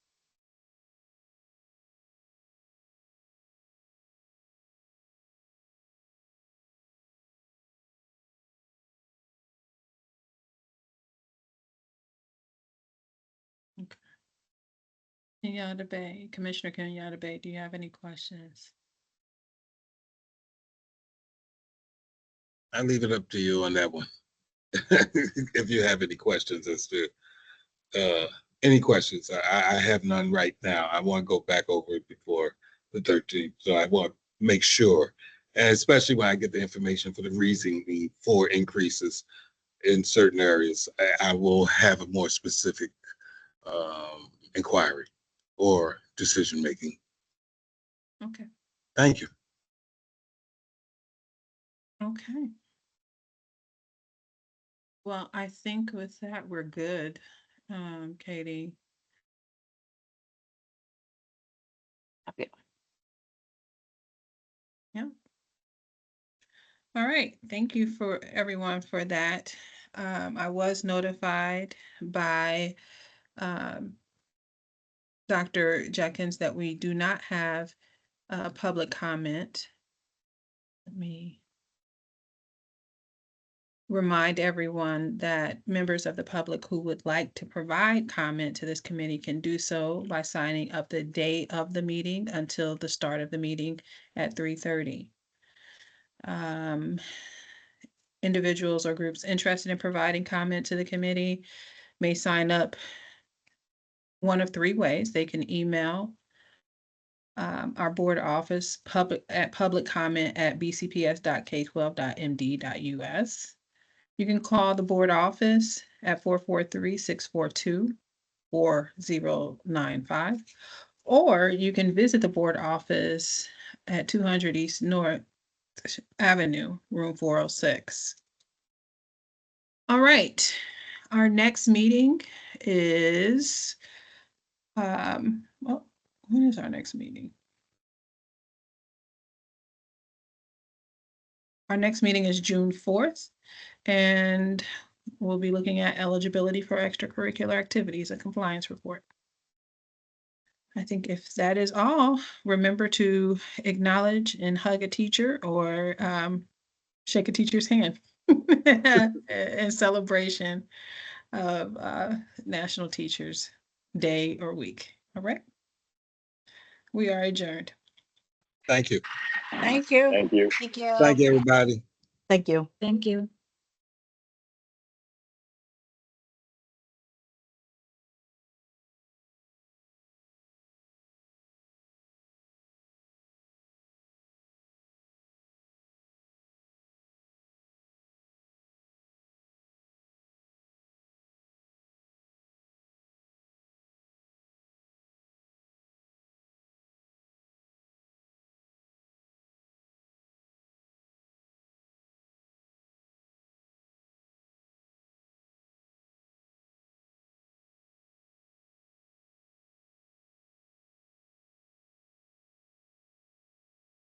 Okay. Kenyatta Bay, Commissioner Kenyatta Bay, do you have any questions? I leave it up to you on that one. If you have any questions as to any questions, I have none right now. I want to go back over it before the 13th, so I want to make sure, and especially when I get the information for the reasoning for increases in certain areas, I will have a more specific inquiry or decision making. Okay. Thank you. Okay. Well, I think with that, we're good, Katie. Okay. Yeah. All right. Thank you for everyone for that. I was notified by Dr. Jenkins that we do not have public comment. Let me remind everyone that members of the public who would like to provide comment to this committee can do so by signing up the day of the meeting until the start of the meeting at 3:30. Individuals or groups interested in providing comment to the committee may sign up one of three ways. They can email our board office public comment at bcps.k12.md.us. You can call the board office at 443-642-4095, or you can visit the board office at 200 East North Avenue, room 406. All right, our next meeting is, well, when is our next meeting? Our next meeting is June 4th, and we'll be looking at eligibility for extracurricular activities, a compliance report. I think if that is all, remember to acknowledge and hug a teacher or shake a teacher's hand in celebration of National Teachers Day or Week. All right. We are adjourned. Thank you. Thank you. Thank you. Thank you. Thank you, everybody. Thank you. Thank you.